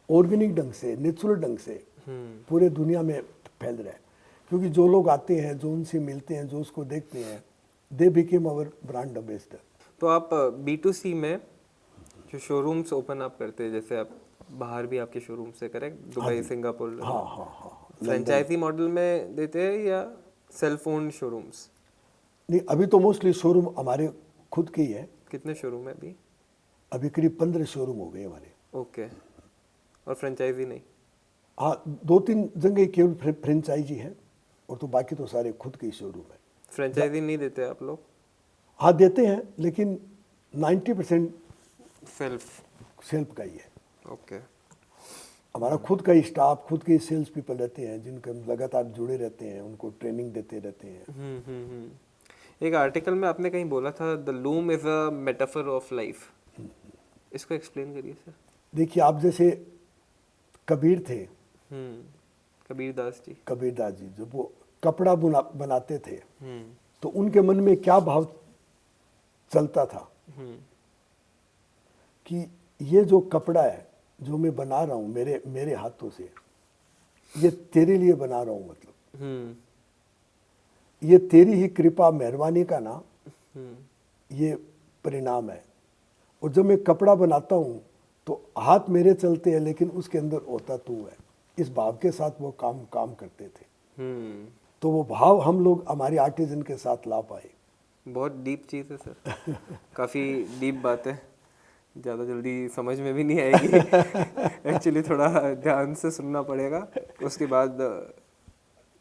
ऑर्गेनिक ढंग से, नेचुरल ढंग से पूरे दुनिया में फैल रहा है, क्योंकि जो लोग आते हैं, जो उनसे मिलते हैं, जो उसको देखते हैं, they became our brand ambassador. तो आप B2C में जो शोरूम्स ओपन आप करते हैं, जैसे आप बाहर भी आपके शोरूम से, करेक्ट, दुबई, सिंगापुर, हाँ, फ्रेंचाइजी मॉडल में देते हैं या सेल्फ ओन्ड शोरूम्स? नहीं, अभी तो मोस्टली शोरूम हमारे खुद के ही है। कितने शोरूम है अभी? अभी करीब 15 शोरूम हो गए हमारे। ओके। और फ्रेंचाइजी नहीं? हाँ, 2-3 जगह केवल फ्रेंचाइजी है और तो बाकी तो सारे खुद के शोरूम है। फ्रेंचाइजी नहीं देते आप लोग? हाँ देते हैं, लेकिन 90% सेल्फ का ही है। ओके। हमारा खुद का ही स्टाफ, खुद के सेल्स पीपल रहते हैं जिनके हम लगातार जुड़े रहते हैं, उनको ट्रेनिंग देते रहते हैं। एक आर्टिकल में आपने कहीं बोला था the loom is a metaphor of life, इसको एक्सप्लेन करिए सर। देखिए, आप जैसे कबीर थे, कबीरदास जी। कबीरदास जी जब वो कपड़ा बनाते थे तो उनके मन में क्या भाव चलता था कि ये जो कपड़ा है जो मैं बना रहा हूँ मेरे हाथों से, ये तेरे लिए बना रहा हूँ, मतलब ये तेरी ही कृपा मेहरबानी का ना ये परिणाम है। और जब मैं कपड़ा बनाता हूँ तो हाथ मेरे चलते हैं लेकिन उसके अंदर होता तू है। इस भाव के साथ वो काम करते थे। तो वो भाव हम लोग हमारे आर्टिजन के साथ ला पाए। बहुत डीप चीज़ है सर। काफ़ी डीप बात है, ज़्यादा जल्दी समझ में भी नहीं आएगी। एक्चुअली थोड़ा ध्यान से सुनना पड़ेगा, उसके बाद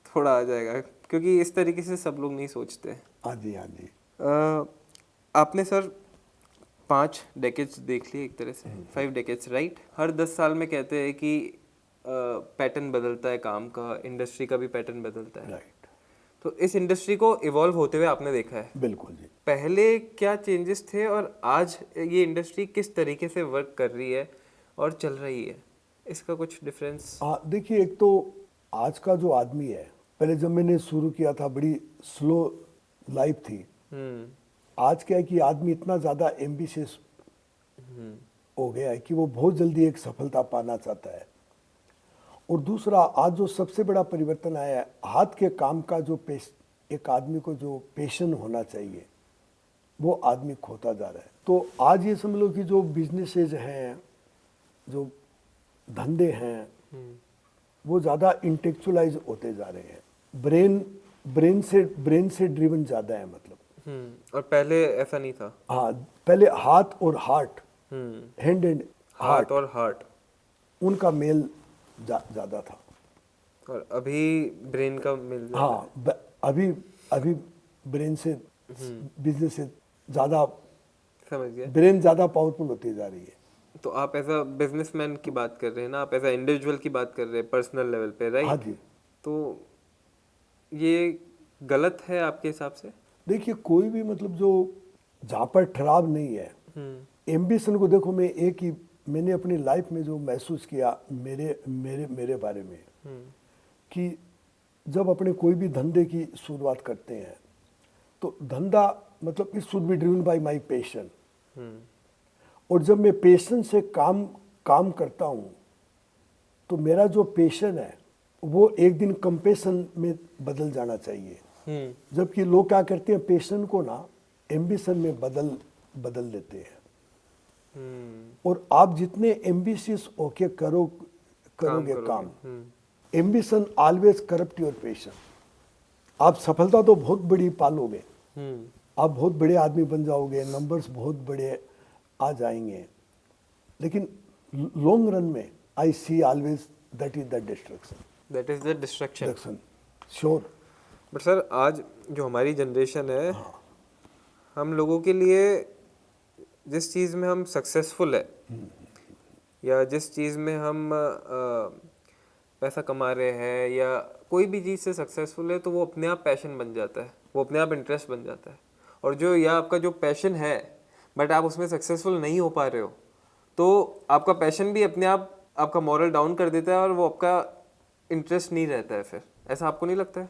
थोड़ा आ जाएगा, क्योंकि इस तरीके से सब लोग नहीं सोचते। हाँ जी, हाँ जी। आपने सर 5 डेकेड्स देख लिए एक तरह से, 5 डेकेड्स राइट। हर 10 साल में कहते हैं कि पैटर्न बदलता है काम का, इंडस्ट्री का भी पैटर्न बदलता है। राइट। तो इस इंडस्ट्री को इवॉल्व होते हुए आपने देखा है। बिल्कुल जी। पहले क्या चेंजेस थे और आज ये इंडस्ट्री किस तरीके से वर्क कर रही है और चल रही है, इसका कुछ डिफरेंस? हाँ देखिए, एक तो आज का जो आदमी है, पहले जब मैंने शुरू किया था बड़ी स्लो लाइफ थी। आज क्या है कि आदमी इतना ज़्यादा एम्बिशियस हो गया है कि वो बहुत जल्दी एक सफलता पाना चाहता है। और दूसरा, आज जो सबसे बड़ा परिवर्तन आया है, हाथ के काम का जो एक आदमी को जो पैशन होना चाहिए वो आदमी खोता जा रहा है। तो आज ये समझ लो कि जो बिजनेसेस हैं, जो धंधे हैं, वो ज़्यादा इंटेलेक्चुअलाइज होते जा रहे हैं। ब्रेन से ड्रिवन ज़्यादा है, मतलब। और पहले ऐसा नहीं था। हाँ, पहले हाथ और हार्ट, हैंड एंड हार्ट और हार्ट, उनका मेल ज़्यादा था। और अभी ब्रेन का मिल जाता है। हाँ, अभी ब्रेन से बिजनेस से ज़्यादा, समझ गया, ब्रेन ज़्यादा पावरफुल होती जा रही है। तो आप एज अ बिजनेसमैन की बात कर रहे हैं ना, आप एज अ इंडिविजुअल की बात कर रहे हैं, पर्सनल लेवल पे, राइट? हाँ जी। तो ये गलत है आपके हिसाब से? देखिए, कोई भी मतलब जो जहाँ पर ठहराव नहीं है, एम्बिशन को देखो, मैंने अपनी लाइफ में जो महसूस किया मेरे बारे में, कि जब अपने कोई भी धंधे की शुरुआत करते हैं तो धंधा मतलब it should be driven by my passion. और जब मैं पैशन से काम करता हूँ तो मेरा जो पैशन है वो एक दिन कंपैशन में बदल जाना चाहिए। जबकि लोग क्या करते हैं, पैशन को ना एम्बिशन में बदल देते हैं। और आप जितने एम्बिशियस होके करोगे काम, ambition always corrupt your passion. आप सफलता तो बहुत बड़ी पालोगे, आप बहुत बड़े आदमी बन जाओगे, नंबर्स बहुत बड़े आ जाएंगे, लेकिन लॉन्ग रन में I see always that is the destruction. That is the destruction, sure. But sir, आज जो हमारी जनरेशन है, हम लोगों के लिए जिस चीज़ में हम सक्सेसफुल है या जिस चीज़ में हम पैसा कमा रहे हैं या कोई भी चीज़ से सक्सेसफुल है, तो वो अपने आप पैशन बन जाता है, वो अपने आप इंटरेस्ट बन जाता है। और जो या आपका जो पैशन है बट आप उसमें सक्सेसफुल नहीं हो पा रहे हो, तो आपका पैशन भी अपने आप आपका मॉरल डाउन कर देता है और वो आपका इंटरेस्ट नहीं रहता है फिर। ऐसा आपको नहीं लगता है?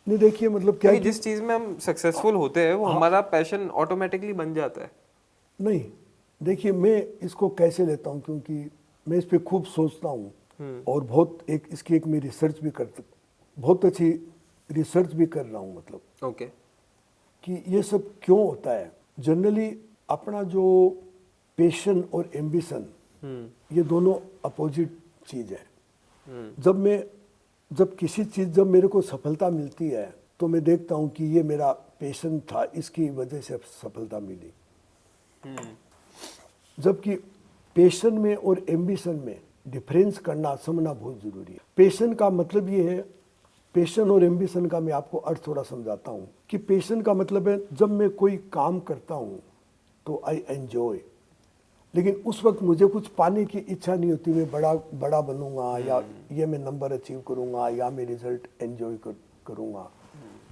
नहीं, देखिए मतलब क्या है कि जिस चीज़ में हम सक्सेसफुल होते हैं वो हमारा पैशन ऑटोमेटिकली बन जाता है। नहीं, देखिए मैं इसको कैसे लेता हूँ, क्योंकि मैं इस पर खूब सोचता हूँ और इसकी एक मैं रिसर्च भी बहुत अच्छी रिसर्च भी कर रहा हूँ, मतलब ओके कि ये सब क्यों होता है। जनरली अपना जो पैशन और एम्बिशन, ये दोनों अपोजिट चीज़ है। जब मेरे को सफलता मिलती है तो मैं देखता हूँ कि ये मेरा पैशन था, इसकी वजह से सफलता मिली। जबकि पैशन में और एम्बिशन में डिफरेंस करना समझना बहुत जरूरी है। पैशन का मतलब ये है पैशन और एम्बिशन का मैं आपको अर्थ थोड़ा समझाता हूँ कि पैशन का मतलब है जब मैं कोई काम करता हूँ तो आई एंजॉय, लेकिन उस वक्त मुझे कुछ पाने की इच्छा नहीं होती मैं बड़ा बड़ा बनूंगा या ये मैं नंबर अचीव करूंगा या मैं रिजल्ट एंजॉय करूंगा।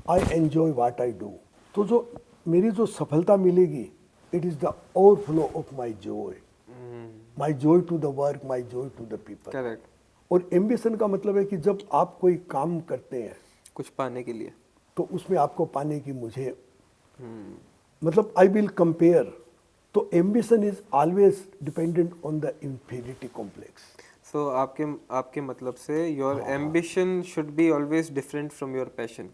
I enjoy what I do. तो जो मेरी जो सफलता मिलेगी it is the overflow of my joy to the work, my joy to the people. Correct. और एम्बिशन का मतलब है कि जब आप कोई काम करते हैं कुछ पाने के लिए। तो उसमें आपको पाने की मुझे मतलब आई विल कंपेयर। तो ambition is always dependent on the inferiority complex. So आपके मतलब से your ambition should be always different from your passion.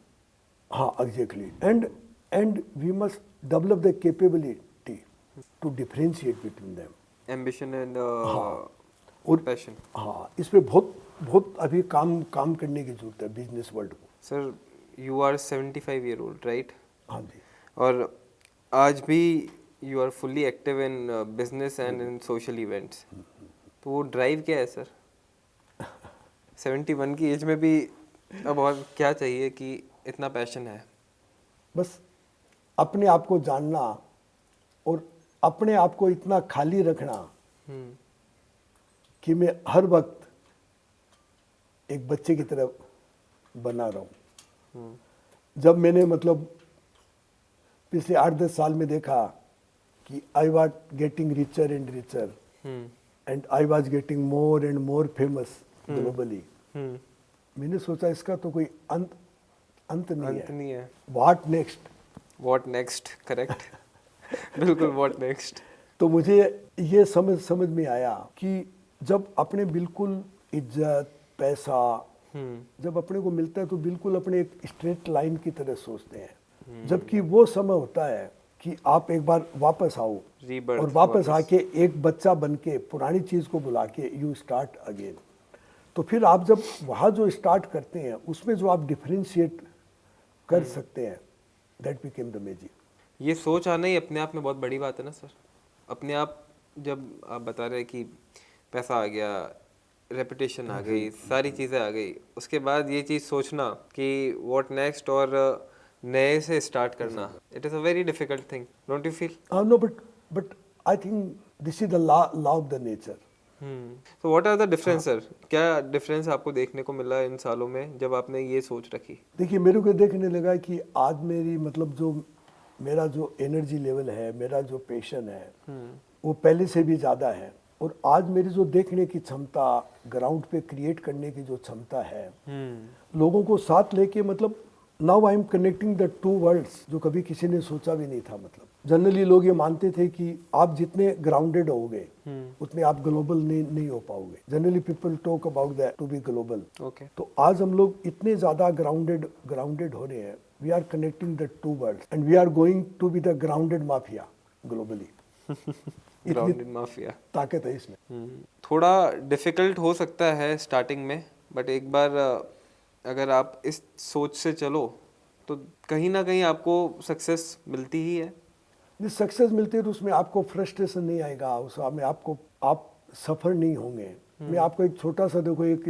हाँ exactly. And we must develop the capability to differentiate between them. Ambition and और passion. हाँ, इस पे बहुत अभी काम करने की जरूरत है बिजनेस वर्ल्ड को। Sir you are 75 year old right? हाँ जी। और आज भी you are fully active in business and in social events. तो वो ड्राइव क्या है सर? 71 की एज में भी अब और क्या चाहिए कि इतना पैशन है? बस अपने आप को जानना और अपने आप को इतना खाली रखना कि मैं हर वक्त एक बच्चे की तरह बना रहूं। जब मैंने मतलब पिछले 8-10 साल में देखा कि I was getting richer and richer and I was getting more and more famous globally, मैंने सोचा इसका तो कोई अंत नहीं है। What next correct. बिल्कुल व्हाट नेक्स्ट। तो मुझे ये समझ में आया कि जब अपने बिल्कुल इज्जत पैसा जब अपने को मिलता है तो बिल्कुल अपने एक स्ट्रेट लाइन की तरह सोचते हैं, जबकि वो समय होता है कि आप एक बार वापस आओ और वापस आके एक बच्चा बन के पुरानी चीज़ को बुला के यू स्टार्ट अगेन। तो फिर आप जब वहाँ जो स्टार्ट करते हैं उसमें जो आप डिफरेंशिएट कर सकते हैं दैट बिकेम द मैजिक। ये सोच आना ही अपने आप में बहुत बड़ी बात है ना सर। अपने आप जब आप बता रहे कि पैसा आ गया, रेपुटेशन आ गई, सारी चीज़ें आ गई, उसके बाद ये चीज़ सोचना कि व्हाट नेक्स्ट और नए से स्टार्ट करना, it is a very difficult thing, don't you feel? No but I think this is the law of the nature. तो what are the difference sir? क्या डिफरेंस आपको देखने को मिला इन सालों में जब आपने ये सोच रखी? देखिए मेरे को देखने लगा कि आज मेरी मतलब जो मेरा जो एनर्जी लेवल है, मेरा जो पैशन है वो पहले से भी ज़्यादा है। और आज मेरी जो देखने की क्षमता, ग्राउंड पे क्रिएट करने की जो क्षमता है, लोगों को साथ लेके मतलब now I am connecting the two worlds, जो कभी किसी ने सोचा भी नहीं था। मतलब जनरली लोग ये मानते थे कि आप जितने ग्राउंडेड होगे उतने आप ग्लोबल नहीं हो पाओगे। Generally people talk about that to be global. तो आज हम लोग इतने ज़्यादा ग्राउंडेड हो रहे हैं, we are connecting the two worlds and we are going to be the grounded mafia globally. Grounded mafia ताकत है इसमें। थोड़ा डिफिकल्ट हो सकता है स्टार्टिंग में, बट एक बार अगर आप इस सोच से चलो तो कहीं ना कहीं आपको सक्सेस मिलती ही है। जिस सक्सेस मिलती है तो उसमें आपको फ्रस्ट्रेशन नहीं आएगा, उसमें आप सफर नहीं होंगे। मैं आपको एक छोटा सा देखो एक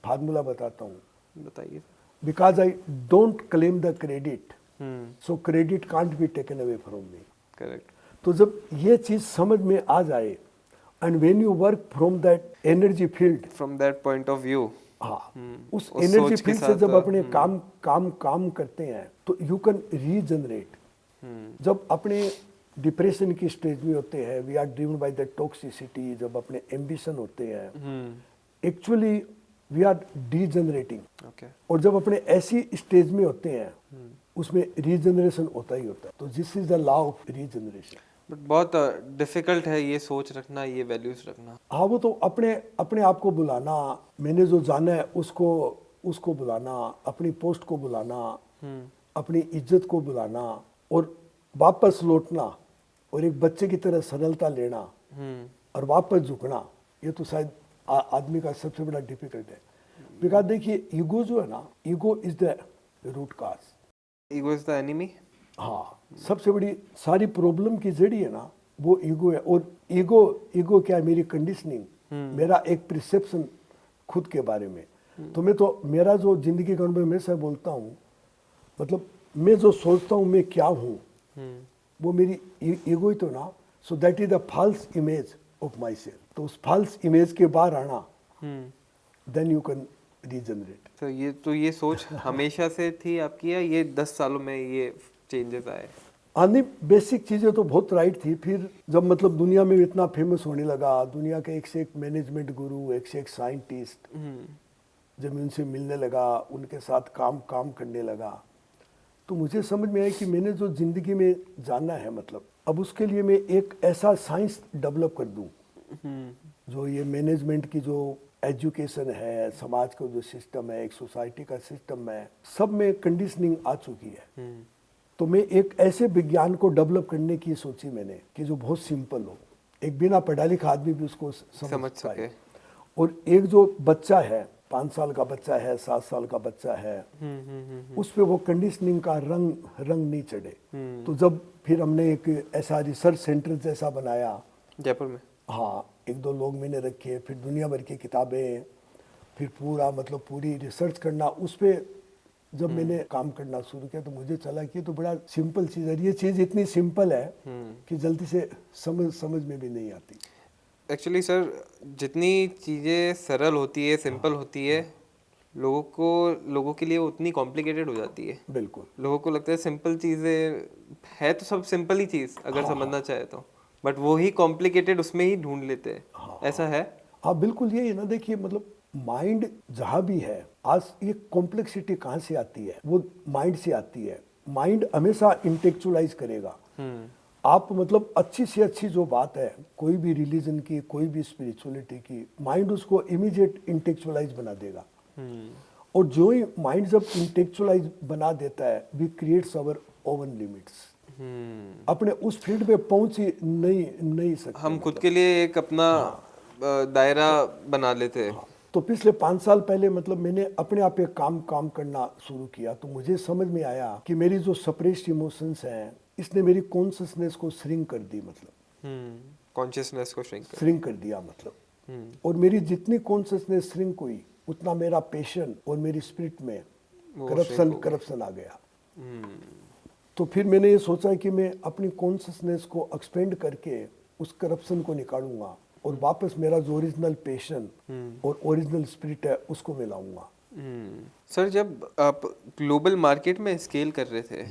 फार्मूला बताता हूँ। बताइए। Because I don't claim the credit, so credit can't be taken away from me. Correct. तो जब ये चीज समझ में आ जाए and when you work from that energy field, from that point of view, हाँ, उस एनर्जी फील्ड से जब अपने काम करते हैं तो यू कैन रीजनरेट। जब अपने डिप्रेशन की स्टेज में होते हैं, we are driven by the toxicity, जब अपने एम्बिशन होते हैं, एक्चुअली वी आर डीजनरेटिंग। और जब अपने ऐसी स्टेज में होते हैं उसमें रीजनरेशन होता ही होता है। तो this is the law of regeneration. But बहुत डिफिकल्ट है ये सोच रखना, ये वैल्यूज रखना। हाँ, वो तो अपने आप को बुलाना, मैंने जो जाना है उसको बुलाना, अपनी पोस्ट को बुलाना, अपनी इज्जत को बुलाना और वापस लौटना और एक बच्चे की तरह सरलता लेना और वापस झुकना, ये तो शायद आदमी का सबसे बड़ा डिफिकल्ट है। बिकॉज देखिए ईगो जो है ना, ego is the root cause. Ego is the enemy. हाँ, सबसे बड़ी सारी प्रॉब्लम की जड़ी है ना वो ईगो है। और ईगो क्या है? मेरी कंडीशनिंग, मेरा एक परसेप्शन खुद के बारे में। तो मैं तो मेरा जो जिंदगी का अनुभव मैं से बोलता हूँ, मतलब मैं जो सोचता हूँ मैं क्या हूँ, वो मेरी ईगो ही तो ना, so that is the false image of myself. तो उस फॉल्स इमेज के बाहर आना, देन यू कैन रीजनरेट। तो ये सोच हमेशा से थी आपकी या ये 10 सालों में ये चेंजेस आए? हाँ नहीं, बेसिक चीज़ें तो बहुत राइट थी। फिर जब मतलब दुनिया में इतना फेमस होने लगा, दुनिया के एक से एक मैनेजमेंट गुरु, एक से एक साइंटिस्ट, जब मैं उनसे मिलने लगा, उनके साथ काम करने लगा, तो मुझे समझ में आया कि मैंने जो ज़िंदगी में जानना है, मतलब अब उसके लिए मैं एक ऐसा साइंस डेवलप कर दूं जो ये मैनेजमेंट की जो एजुकेशन है, समाज का जो सिस्टम है, एक सोसाइटी का सिस्टम है, सब में कंडीशनिंग आ चुकी है। तो मैं एक ऐसे विज्ञान को डेवलप करने की सोची मैंने कि जो बहुत सिंपल हो, एक बिना पढ़ा लिखा आदमी भी उसको समझ सके। और एक जो बच्चा है, 5 साल का बच्चा है, 7 साल का बच्चा है, उस पे वो कंडीशनिंग का रंग नहीं चढ़े। तो जब फिर हमने एक ऐसा रिसर्च सेंटर जैसा बनाया जयपुर में, हाँ, 1-2 लोग मैंने रखे, फिर दुनिया भर की किताबें, फिर पूरा मतलब पूरी रिसर्च करना, उस पर जब मैंने काम करना शुरू किया तो मुझे चला कि ये तो बड़ा सिंपल चीज़ है। ये चीज़ इतनी सिंपल है कि जल्दी से समझ में भी नहीं आती। एक्चुअली सर, जितनी चीज़ें सरल होती है, सिंपल होती है, लोगों के लिए उतनी कॉम्प्लिकेटेड हो जाती है। बिल्कुल, लोगों को लगता है सिंपल चीज़ें है, तो सब सिंपल ही चीज़ अगर समझना चाहे तो, बट वो ही कॉम्प्लिकेटेड उसमें ही ढूंढ लेते हैं। ऐसा है? हाँ बिल्कुल, यही है ना। देखिए मतलब माइंड जहाँ भी है, आज ये कॉम्प्लेक्सिटी कहाँ से आती है, वो माइंड से आती है। माइंड हमेशा इंटेलेक्चुअलाइज करेगा। आप मतलब अच्छी से अच्छी जो बात है, कोई भी रिलीजन की, कोई भी स्पिरिचुअलिटी की, माइंड उसको इमीडिएट इंटेलेक्चुअलाइज बना देगा। और जो ही माइंड जब इंटेलेक्चुअलाइज बना देता है, we creates our own limits. अपने उस फील्ड पे पहुंच ही नहीं सकते। हम खुद के लिए एक अपना दायरा बना लेते हैं। तो पिछले 5 साल पहले मतलब मैंने अपने आप पे काम करना शुरू किया, तो मुझे समझ में आया कि मेरी जो सप्रेस्ड इमोशंस हैं, इसने मेरी कॉन्शियसनेस को श्रिंक कर दी, मतलब कॉन्शियसनेस को श्रिंक कर दिया मतलब। और मेरी जितनी कॉन्शियसनेस श्रिंक हुई, उतना मेरा पैशन और मेरी स्पिरिट में करप्शन आ गया। तो फिर मैंने ये सोचा कि मैं अपनी कॉन्शियसनेस को एक्सपेंड करके उस करप्शन को निकालूंगा और वापस मेरा जो ओरिजिनल पैशन और ओरिजिनल स्पिरिट है उसको मैं लाऊंगा। सर, जब आप ग्लोबल मार्केट में स्केल कर रहे थे,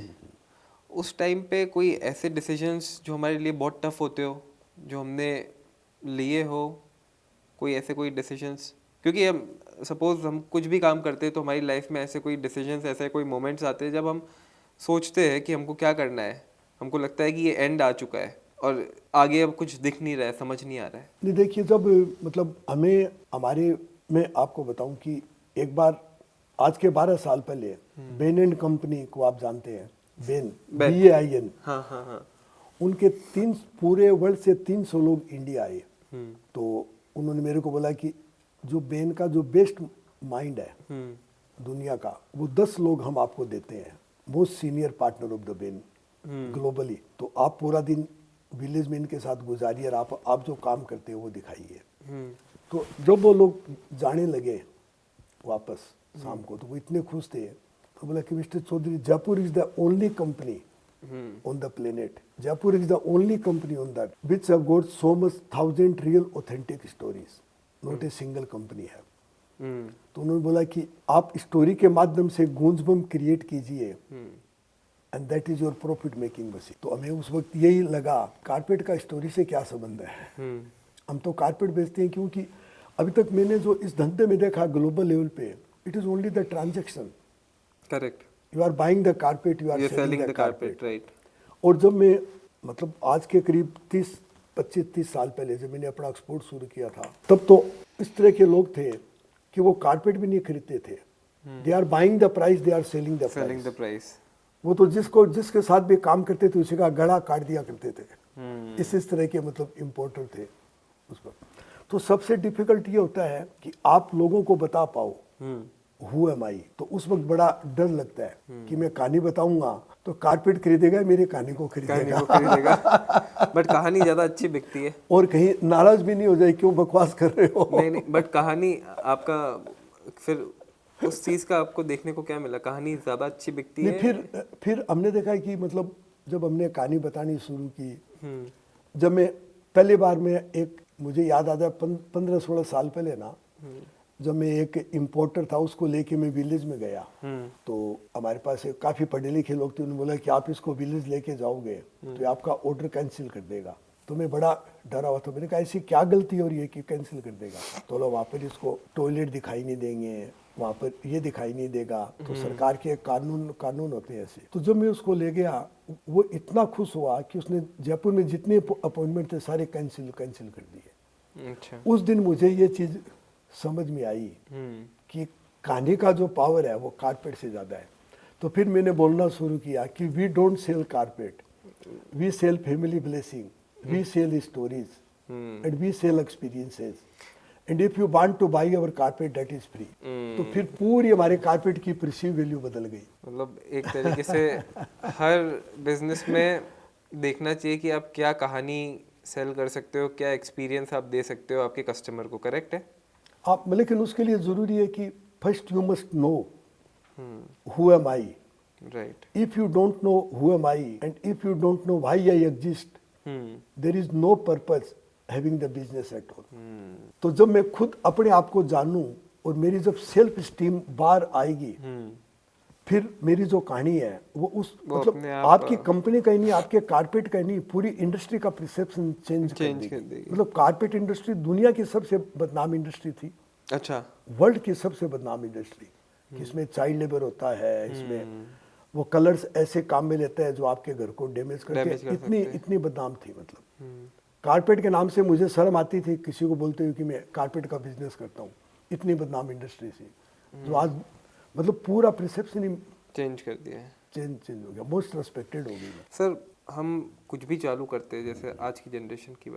उस टाइम पे कोई ऐसे डिसीजंस जो हमारे लिए बहुत टफ होते हो, जो हमने लिए हो, कोई डिसीजंस? क्योंकि हम सपोज हम कुछ भी काम करते हैं तो हमारी लाइफ में ऐसे कोई डिसीजंस, ऐसे कोई मोमेंट्स आते हैं जब हम सोचते हैं कि हमको क्या करना है, हमको लगता है कि ये एंड आ चुका है और आगे अब कुछ दिख नहीं रहा है, समझ नहीं आ रहा है। नहीं देखिए, जब मतलब मैं आपको बताऊं कि एक बार आज के 12 साल पहले बेन एंड कंपनी को आप जानते हैं, बेन, BAIN, हाँ, उनके पूरे वर्ल्ड से 300 लोग इंडिया आए। तो उन्होंने मेरे को बोला कि जो बेन का जो बेस्ट माइंड है दुनिया का, वो 10 लोग हम आपको देते हैं, most senior partner of the Ben globally. तो आप पूरा दिन विलेज में इनके साथ गुजारिए और आप जो काम करते हैं वो दिखाइए। तो जब वो लोग जाने लगे वापस शाम को, तो वो इतने खुश थे, तो बोला कि mister Chaudhary, Jaipur is the only company on the planet. Jaipur is the only company on that which have got so much 1000 real authentic stories. Not a single company have. तो उन्होंने बोला कि आप स्टोरी के माध्यम से गूंजबम क्रिएट कीजिए and that is your profit making machine. तो हमें उस वक्त यही लगा, कारपेट का स्टोरी से क्या संबंध है। हम तो कारपेट बेचते हैं, क्योंकि अभी तक मैंने जो इस धंधे में देखा ग्लोबल लेवल पे, it is only the transaction. Correct. You are buying the carpet, you are selling the carpet, right. और जब मैं मतलब आज के करीब 25-30 साल पहले जब मैंने अपना एक्सपोर्ट शुरू किया था, तब तो इस तरह के लोग थे कि वो कारपेट भी नहीं खरीदते थे। They are buying the price, they are selling the price. वो तो जिसके साथ भी काम करते थे उसी का गड़ा काट दिया करते थे। इस तरह के मतलब इम्पोर्टर थे उस पर। तो सबसे डिफिकल्ट ये होता है कि आप लोगों को बता पाओ हु एम आई। तो उस वक्त बड़ा डर लगता है कि मैं कहानी बताऊंगा तो कारपेट खरीदेगा, मेरी कहानी को खरीदेगा। बट कहानी ज्यादा अच्छी बिकती है। और कहीं नाराज भी नहीं हो जाए, क्यों बकवास कर रहे हो। नहीं, बट कहानी आपका फिर उस चीज़ का आपको देखने को क्या मिला? कहानी ज़्यादा अच्छी बिकती नहीं, है? फिर हमने देखा है कि मतलब जब हमने कहानी बतानी शुरू की, हम्म, जब मैं पहली बार में एक, मुझे याद आता है 15-16 साल पहले ना, जब मैं एक इम्पोर्टर था उसको लेके मैं विलेज में गया, तो हमारे पास एक काफ़ी पढ़े लिखे लोग थे, उन्होंने बोला कि आप इसको विलेज लेके जाओगे तो ये आपका ऑर्डर कैंसिल कर देगा। तो मैं बड़ा डरा हुआ था, मैंने कहा ऐसी क्या गलती हो रही है कि कैंसिल कर देगा? तो लोग वहाँ पर इसको टॉयलेट दिखाई नहीं देंगे, वहाँ पर ये दिखाई नहीं देगा, तो सरकार के कानून होते हैं ऐसे। तो जब मैं उसको ले गया, वो इतना खुश हुआ कि उसने जयपुर में जितने अपॉइंटमेंट थे सारे कैंसिल कर दिए। अच्छा। उस दिन मुझे ये चीज़ समझ में आई कि कहानी का जो पावर है वो कारपेट से ज़्यादा है। तो फिर मैंने बोलना शुरू किया कि we don't sell carpet, we sell family blessing, we sell stories and we sell experiences, and if you want to buy our carpet that is free. तो फिर पूरी हमारे कारपेट की परसीव वैल्यू बदल गई। मतलब एक तरीके से हर बिजनेस में देखना चाहिए कि आप क्या कहानी सेल कर सकते हो, क्या एक्सपीरियंस आप दे सकते हो आपके कस्टमर को। करेक्ट है? आप, लेकिन उसके लिए ज़रूरी है कि first you must know who am I. Right. If you don't know who am I and if you don't know why I exist, there is no purpose having the business at all. तो जब मैं खुद अपने आप को जानूं और मेरी जब सेल्फ स्टीम बाहर आएगी, फिर मेरी जो कहानी है वो वो मतलब अपने आप आपकी कंपनी का ही नहीं, आपके कारपेट का ही नहीं, पूरी इंडस्ट्री का परसेप्शन चेंज कर देगी। मतलब कारपेट इंडस्ट्री दुनिया की सबसे बदनाम इंडस्ट्री थी। अच्छा। वर्ल्ड की सबसे बदनाम इंडस्ट्री, इसमें चाइल्ड लेबर होता है, इसमें वो कलर्स ऐसे काम में लेते हैं जो आपके घर को डैमेज करते हैं। इतनी बदनाम थी। मतलब कारपेट के नाम से मुझे शर्म आती थी किसी को बोलते हुए कि मैं कारपेट का बिजनेस करता हूँ। इतनी बदनाम इंडस्ट्री थी जो आज मतलब पूरा परसेप्शन ही चेंज कर दिया है। चेंज हो गया, मोस्ट रेस्पेक्टेड हो गई। सर, हम कुछ भी चालू करते हैं, जैसे आज की जनरेशन की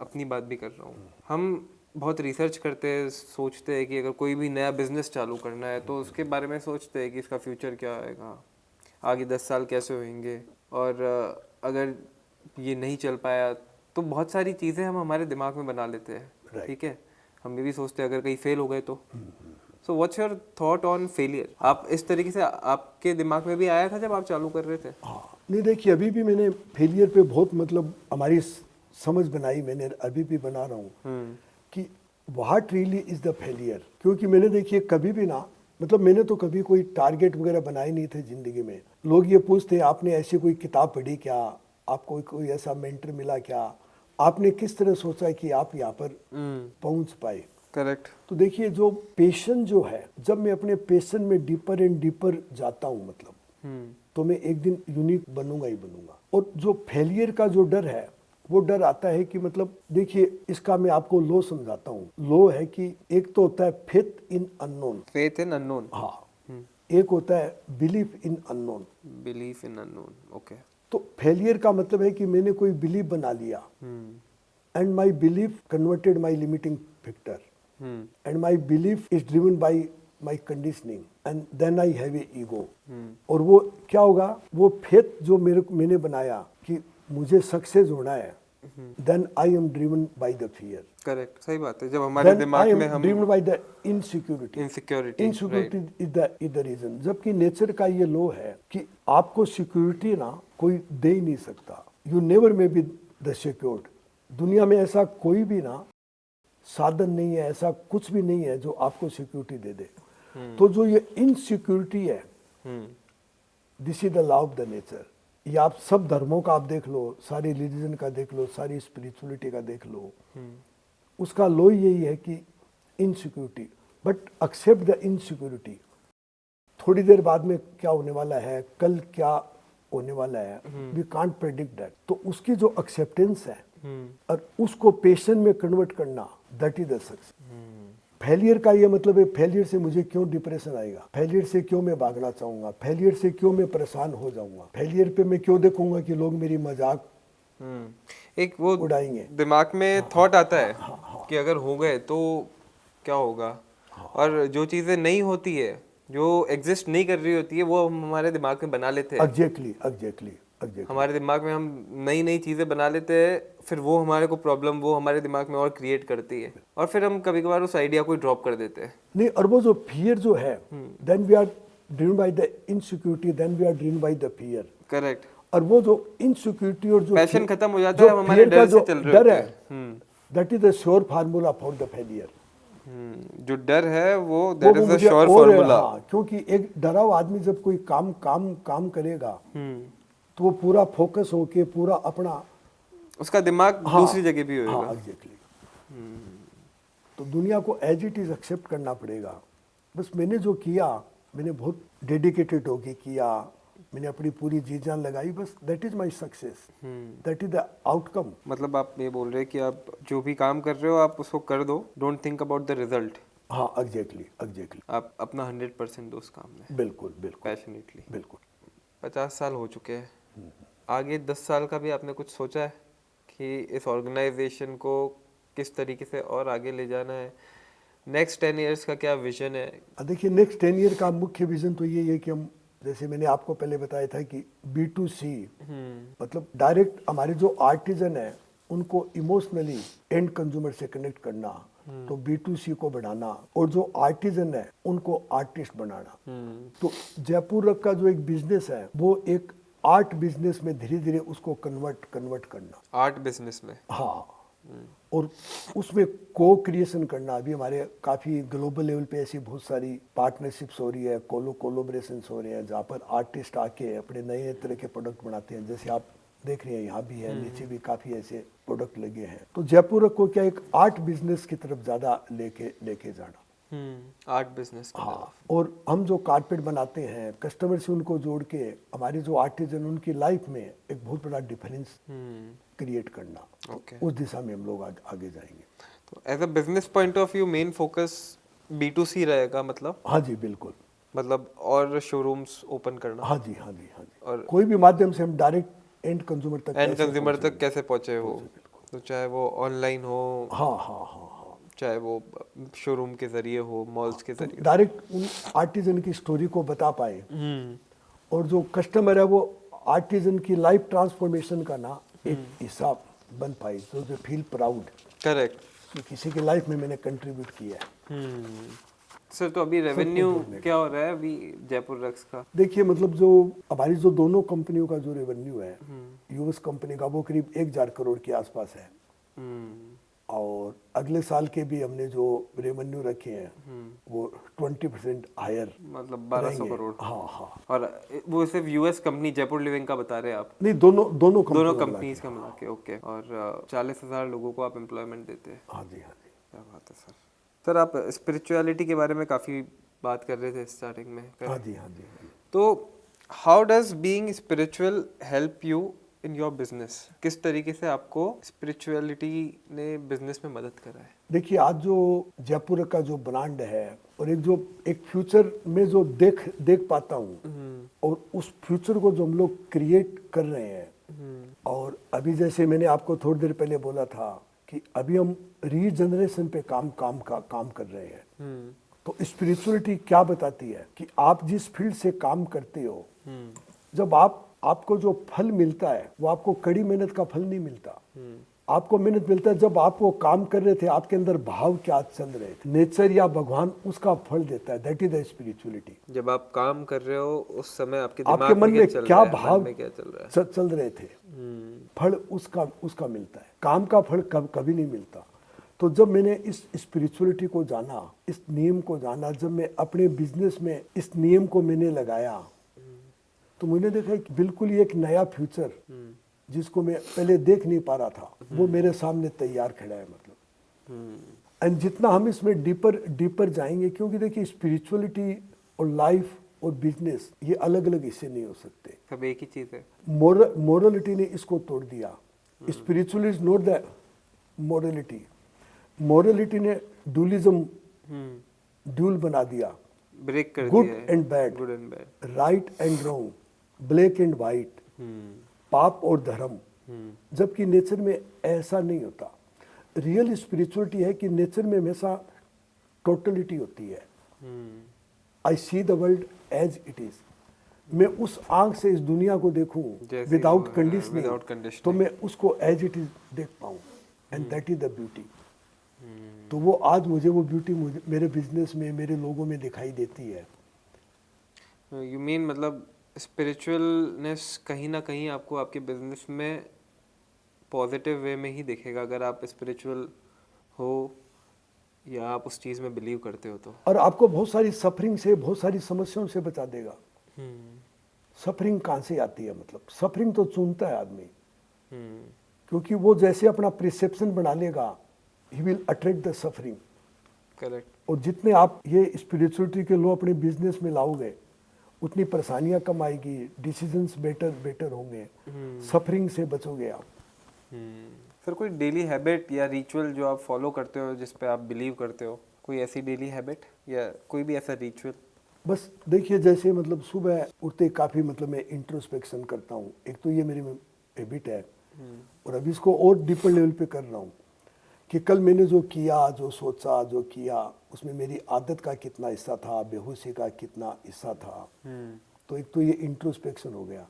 अपनी बात भी कर रहा हूँ, हम बहुत रिसर्च करते हैं, सोचते हैं कि अगर कोई भी नया बिजनेस चालू करना है तो उसके बारे में सोचते हैं कि इसका फ्यूचर क्या आएगा, आगे 10 साल कैसे होंगे, और अगर ये नहीं चल पाया तो बहुत सारी चीज़ें हम हमारे दिमाग में बना लेते हैं। ठीक है, हम ये भी सोचते हैं अगर कहीं फेल हो गए तो। So what's your thought on failure? आप इस तरीके से आपके दिमाग में भी आया था जब आप चालू कर रहे थे? हाँ, नहीं देखिए, अभी भी मैंने फेलियर पे बहुत मतलब हमारी समझ बनाई, मैंने अभी भी बना रहा हूँ कि what really is the failure. क्योंकि मैंने देखिए कभी भी ना, मतलब मैंने तो कभी कोई टारगेट वगैरह बनाए नहीं थे जिंदगी में। लोग ये पूछते हैं आपने ऐसी कोई किताब पढ़ी क्या, आपको कोई ऐसा मेंटर मिला क्या, आपने किस तरह सोचा कि आप यहाँ पर पहुंच पाए। करेक्ट। तो देखिए जो पैशन जो है, जब मैं अपने पैशन में डीपर एंड डीपर जाता हूँ मतलब तो मैं एक दिन यूनिक बनूंगा ही बनूंगा। और जो फेलियर का जो डर है वो डर आता है कि मतलब देखिए इसका मैं आपको लो समझाता हूँ। लो है कि एक तो होता है faith in unknown. Faith in unknown. हाँ, एक होता है belief in unknown. Belief in unknown, okay. तो फेलियर का मतलब है कि मैंने कोई बिलीफ बना लिया and my belief converted my limiting factor and my belief is driven by my conditioning and then I have a ego. और वो क्या होगा, वो फेथ जो मैंने बनाया कि मुझे सक्सेस होना है, then I am driven by the fear. Correct, सही बात है। जब हमारे दिमाग में हम driven by the insecurity is the reason. जबकि नेचर का ये लो है कि आपको सिक्योरिटी ना कोई दे ही नहीं सकता। You never may be the secured. दुनिया में ऐसा कोई भी ना साधन नहीं है, ऐसा कुछ भी नहीं है जो आपको सिक्योरिटी दे दे। तो जो ये इनसिक्योरिटी है, this is the law of the nature. ये आप सब धर्मों का आप देख लो, सारी रिलीजन का देख लो, सारी स्पिरिचुअलिटी का देख लो, उसका लो यही है कि insecurity. But accept the insecurity. थोड़ी देर बाद में क्या होने वाला है, कल क्या होने वाला है, वी कांट प्रेडिक्ट दैट। तो उसकी जो एक्सेप्टेंस है और उसको पैशन में कन्वर्ट करना, that is the success. Failure का ये मतलब है फेलियर से मुझे क्यों डिप्रेशन आएगा, फेलियर से क्यों मैं भागना चाहूंगा, फेलियर से क्यों मैं परेशान हो जाऊंगा, फेलियर पे मैं क्यों देखूंगा कि लोग मेरी मजाक एक वो उड़ाएंगे। दिमाग में थॉट आता है कि अगर हो गए तो क्या होगा। और जो चीजें नहीं होती है, जो एग्जिस्ट नहीं कर रही होती है, वो हम हमारे दिमाग में बना लेते हैं। एग्जैक्टली। Exactly. हमारे दिमाग में हम नई नई चीज़ें बना लेते हैं, फिर वो हमारे को प्रॉब्लम वो हमारे दिमाग में और क्रिएट करती है, और फिर हम कभी कभार उस आइडिया को ड्रॉप कर देते हैं। नहीं, और वो जो फियर जो है, then we are driven by the insecurity, then we are driven by the fear. Correct. और वो जो इनसिक्योरिटी और जो पैशन खत्म हो जाता जो है, हम हमारे fear का डर से जो चल रहे डर होते है, हैं। That is the sure formula for the failure. जो डर है वो दैट इज द मुझे श्योर और फॉर्मूला। हाँ, क्योंकि एक डरा हुआ आदमी जब कोई काम करेगा तो वो पूरा फोकस होके पूरा अपना उसका दिमाग हाँ, दूसरी जगह भी होगा। हाँ एग्जैक्टली। तो दुनिया को एज इट इज एक्सेप्ट करना पड़ेगा। बस मैंने जो किया, मैंने बहुत डेडिकेटेड होके किया, मैंने अपनी पूरी जी जान लगाई, बस that is my success, that is the outcome. मतलब आप ये बोल रहे हैं कि आप जो भी काम कर रहे हो आप उसको कर दो, don't think about the result. हाँ एग्जैक्टली। आप अपना 100% दो उस काम में, बिल्कुल बिल्कुल पैशनेटली। बिल्कुल। 50 साल हो चुके हैं, आगे 10 साल का भी आपने कुछ सोचा है कि इस ऑर्गेनाइजेशन को किस तरीके से और आगे ले जाना है? नेक्स्ट 10 इयर्स का क्या विजन है? देखिए, नेक्स्ट 10 ईयर का मुख्य विजन तो यही है कि हम, जैसे मैंने आपको पहले बताया था कि B2C, मतलब डायरेक्ट हमारे जो आर्टिजन है उनको इमोशनली एंड कंज्यूमर से कनेक्ट करना, तो B2C को बढ़ाना, और जो आर्टिजन है उनको आर्टिस्ट बनाना। तो जयपुर रग का जो एक बिजनेस है वो एक आर्ट बिजनेस में धीरे धीरे उसको कन्वर्ट करना। आर्ट बिजनेस में? हाँ, और उसमें को क्रिएशन करना। अभी हमारे काफ़ी ग्लोबल लेवल पे ऐसी बहुत सारी पार्टनरशिप्स हो रही है, कोलोब्रेशंस हो रहे हैं, जहाँ पर आर्टिस्ट आके अपने नए तरह के प्रोडक्ट बनाते हैं। जैसे आप देख रहे हैं यहाँ भी है, नीचे भी काफ़ी ऐसे प्रोडक्ट लगे हैं। तो जयपुर को क्या एक आर्ट बिजनेस की तरफ ज़्यादा लेके जाना। Art business. हाँ, और हम जो कारपेट बनाते हैं, कस्टमर से उनको जोड़ के हमारे जो आर्टिजन उनकी लाइफ में एक बहुत बड़ा डिफरेंस क्रिएट करना। Okay. उस दिशा में हम लोग आगे जाएंगे। तो as a business point of view main focus B2C रहेगा मतलब? हाँ जी बिल्कुल। मतलब और शोरूम्स ओपन करना? हाँ जी हाँ जी हाँ जी। और कोई भी माध्यम से हम डायरेक्ट एंड कंज्यूमर तक एंड कैसे कंज्यूमर तक पहुंचेंगे? कैसे पहुंचे हो, तो चाहे वो ऑनलाइन हो, हाँ हाँ हाँ हाँ, चाहे वो शोरूम के जरिए हो, मॉल्स के तो जरिए। डायरेक्ट उन आर्टिजन की स्टोरी को बता पाए, और जो कस्टमर है वो आर्टिजन की लाइफ ट्रांसफॉर्मेशन का ना एक हिस्सा बन पाए, जो फील प्राउड करेक्ट। कि किसी की लाइफ में मैंने कंट्रीब्यूट किया है। सर तो अभी रेवेन्यू क्या हो रहा है अभी जयपुर रक्स का? देखिए, मतलब जो हमारी जो दोनों कंपनियों का जो रेवेन्यू है, यूएस कंपनी का वो करीब 1,000 करोड़ के आसपास है, और अगले साल के भी हमने जो रेवेन्यू रखे हैं वो 20% हायर, मतलब 1200 करोड़। हाँ हाँ। और वो सिर्फ यूएस कंपनी जयपुर लिविंग का बता रहे हैं आप? नहीं, दोनों कंपनीज का मिला के। ओके। और 40,000 लोगों को आप एम्प्लॉयमेंट देते हैं? हाँ जी हाँ जी। क्या बात है सर। सर आप स्पिरिचुअलिटी के बारे में काफ़ी बात कर रहे थे स्टार्टिंग में। हाँ जी हाँ जी। तो how does being spiritual help you in your business? किस तरीके से आपको स्पिरिचुअलिटी ने बिजनेस में मदद करा है? देखिए, आज जो जयपुर का जो ब्रांड है, और एक फ्यूचर में जो देख पाता हूँ, और उस फ्यूचर को जो हम लोग क्रिएट कर रहे हैं, और अभी जैसे मैंने आपको थोड़ी देर पहले बोला था कि अभी हम रीजनरेशन पे काम कर रहे हैं। तो स्पिरिचुअलिटी क्या बताती है कि आप जिस फील्ड से काम करते हो, जब आपको जो फल मिलता है वो आपको कड़ी मेहनत का फल नहीं मिलता। आपको मेहनत मिलता है जब आप वो काम कर रहे थे, आपके अंदर भाव क्या चल रहे थे, नेचर या भगवान उसका फल देता है। That is the spirituality. जब आप काम कर रहे हो उस समय आपके आपके मन में क्या भाव क्या चल रहे थे, फल उसका मिलता है। काम का फल कभी नहीं मिलता। तो जब मैंने इस स्पिरिचुअलिटी को जाना, इस नियम को जाना, जब मैं अपने बिजनेस में इस नियम को मैंने लगाया, तो मैंने देखा कि बिल्कुल ही एक नया फ्यूचर जिसको मैं पहले देख नहीं पा रहा था, वो मेरे सामने तैयार खड़ा है। मतलब एंड जितना हम इसमें डीपर जाएंगे, क्योंकि देखिए स्पिरिचुअलिटी और लाइफ और बिजनेस ये अलग अलग हिस्से नहीं हो सकते, सब एक ही चीज है। मोरलिटी ने इसको तोड़ दिया। Spiritual is not the morality ने डुअलिज्म ड्यूल बना दिया, ब्रेक कर गुड दिया and bad, right and wrong, black and white, पाप और धर्म। जबकि नेचर में ऐसा नहीं होता। रियल स्पिरिचुअलिटी है कि नेचर में हमेशा टोटलिटी होती है। I see the world as it is. मैं उस आंख से इस दुनिया को देखूं जैसे विदाउट वो, कंडीशनिंग, without conditioning. तो मैं उसको एज इट इज देख पाऊं, and that is the beauty. तो वो आज मुझे वो ब्यूटी मेरे बिजनेस में, मेरे लोगों में दिखाई देती है। यू मीन मतलब स्पिरिचुअलनेस कहीं ना कहीं आपको आपके बिजनेस में पॉजिटिव वे में ही दिखेगा अगर आप स्पिरिचुअल हो या आप उस चीज़ में बिलीव करते हो तो। और आपको बहुत सारी सफरिंग से, बहुत सारी समस्याओं से बचा देगा। सफरिंग कहाँ से आती है, मतलब सफरिंग तो चुनता है आदमी, क्योंकि वो जैसे अपना प्रिसेप्शन बना लेगा, he will attract the suffering. Correct. और जितने आप ये स्पिरिचुअलिटी के लो अपने बिजनेस में लाओगे, उतनी परेशानियां कम आएगी, डिसीजंस बेटर होंगे, सफरिंग से बचोगे आप। सर कोई डेली हैबिट या रिचुअल जो आप फॉलो करते हो जिस पे आप बिलीव करते हो, कोई ऐसी डेली हैबिट या कोई भी ऐसा रिचुअल? बस देखिए, जैसे मतलब सुबह उठते काफ़ी मतलब मैं इंट्रोस्पेक्शन करता हूँ। एक तो ये मेरी हैबिट है, और अभी इसको और डीपर लेवल पे कर रहा हूँ कि कल मैंने जो किया, जो सोचा, जो किया, उसमें मेरी आदत का कितना हिस्सा था, बेहोशी का कितना हिस्सा था। तो एक तो ये इंट्रोस्पेक्शन हो गया।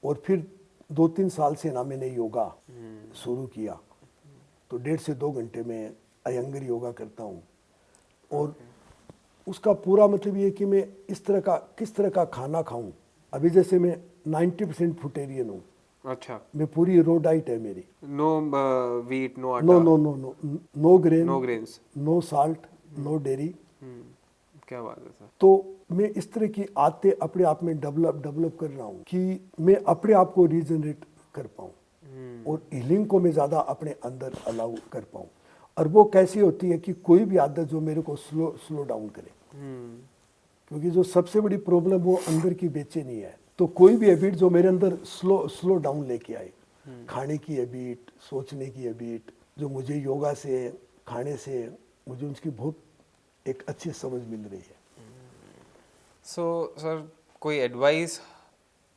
और फिर 2-3 साल से ना मैंने योगा शुरू किया, तो 1.5 से 2 घंटे में अयंगर योगा करता हूँ। और उसका पूरा मतलब ये है कि मैं किस तरह का खाना खाऊं। अभी जैसे मैं 90% फुटेरियन हूँ। अच्छा। मैं पूरी रो डाइट है मेरी। No wheat, no atta, no grain, no grains, no salt, no dairy. क्या बात है सर। तो मैं इस तरह की आदतें अपने आप में डेवलप कर रहा हूँ कि मैं अपने आप को रीजनरेट कर पाऊँ, और हीलिंग को मैं ज़्यादा अपने अंदर अलाउ कर पाऊँ। और वो कैसी होती है कि कोई भी आदत जो मेरे को स्लो डाउन करे, क्योंकि जो सबसे बड़ी प्रॉब्लम वो अंदर की बेचैनी है। तो कोई भी हैबिट जो मेरे अंदर स्लो डाउन लेके आए, खाने की हैबिट, सोचने की हैबिट, जो मुझे योगा से, खाने से मुझे उसकी बहुत एक अच्छी समझ मिल रही है। सो सर कोई advice,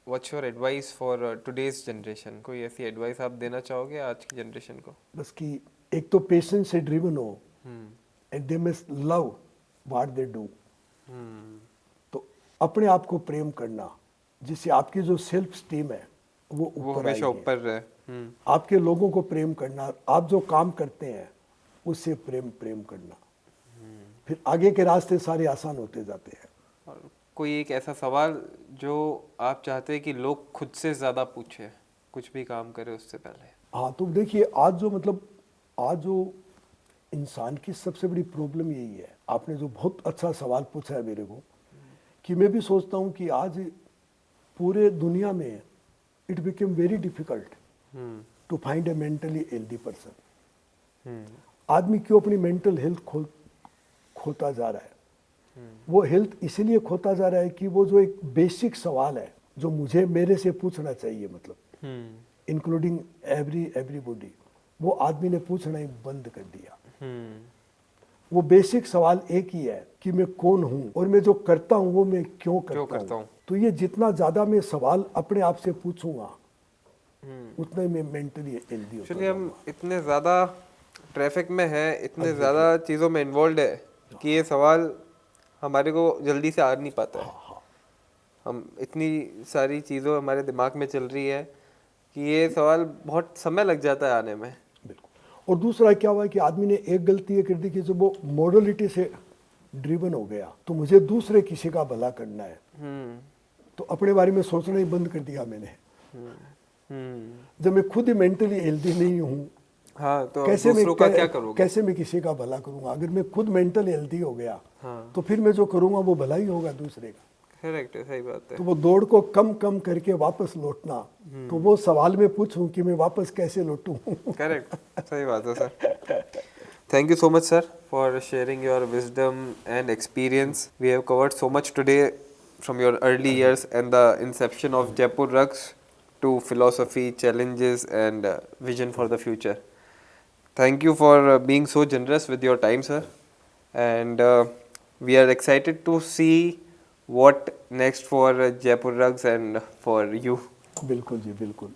what's your advice for today's generation? कोई ऐसी एडवाइस आप देना चाहोगे आज की जनरेशन को? बस कि एक तो पेशेंस से ड्रिवन हो, and they must love what they do. तो अपने आप को प्रेम करना, जिससे आपकी जो सेल्फ स्टीम है वो ऊपर हमेशा आएगी। ऊपर रहे। आपके लोगों को प्रेम करना, आप जो काम करते हैं उससे प्रेम करना, फिर आगे के रास्ते सारे आसान होते जाते हैं। और कोई एक ऐसा सवाल जो आप चाहते हैं कि लोग खुद से ज़्यादा पूछे कुछ भी काम करे उससे पहले? हाँ, तो देखिए, आज जो इंसान की सबसे बड़ी प्रॉब्लम यही है। आपने जो बहुत अच्छा सवाल पूछा है मेरे को, कि मैं भी सोचता हूँ कि आज पूरे दुनिया में it became very difficult to find a mentally healthy person. आदमी क्यों अपनी मेंटल हेल्थ खोता जा रहा है? वो हेल्थ इसीलिए खोता जा रहा है कि वो जो एक बेसिक सवाल है जो मुझे मेरे से पूछना चाहिए, मतलब इंक्लूडिंग एवरीबॉडी, वो आदमी ने पूछना ही बंद कर दिया। वो बेसिक सवाल एक ही है कि मैं कौन हूँ, और मैं जो करता हूँ वो मैं क्यों करता हूँ। तो ये जितना ज्यादा मैं सवाल अपने आप से पूछूंगा, उतना ही मैं मेंटली हेल्दी होता चलिए, हम इतने ज़्यादा ट्रैफिक में है, इतने ज़्यादा चीज़ों में इन्वॉल्व है कि ये सवाल हमारे को जल्दी से आ नहीं पाता है। हम इतनी सारी चीज़ों हमारे दिमाग में चल रही है कि ये सवाल बहुत समय लग जाता है आने में। बिल्कुल। और दूसरा क्या हुआ कि आदमी ने एक गलती ये कर दी कि जब वो मॉडलिटी से ड्रिवन हो गया, तो मुझे दूसरे किसी का भला करना है, तो अपने बारे में सोचना ही बंद कर दिया मैंने। जब मैं खुद ही मेंटली हेल्दी नहीं हूँ, हाँ, तो दूसरों का क्या करोगे? कैसे मैं किसी का भला करूंगा? अगर मैं खुद मेंटल हेल्दी हो गया, तो फिर मैं जो करूंगा वो भला ही होगा दूसरे का। करेक्ट है, सही बात है। तो वो दौड़ को कम करके वापस लौटना, तो वो सवाल में पूछूं कि मैं वापस कैसे लौटूं। करेक्ट, सही बात है sir. Thank you so much, sir, for sharing your wisdom and experience. We have covered so much today, from your early years and the inception of Jaipur Rugs to philosophy, challenges, and vision for the future. Thank you for being so generous with your time, sir. And we are excited to see what next for Jaipur Rugs and for you. बिल्कुल जी, बिल्कुल।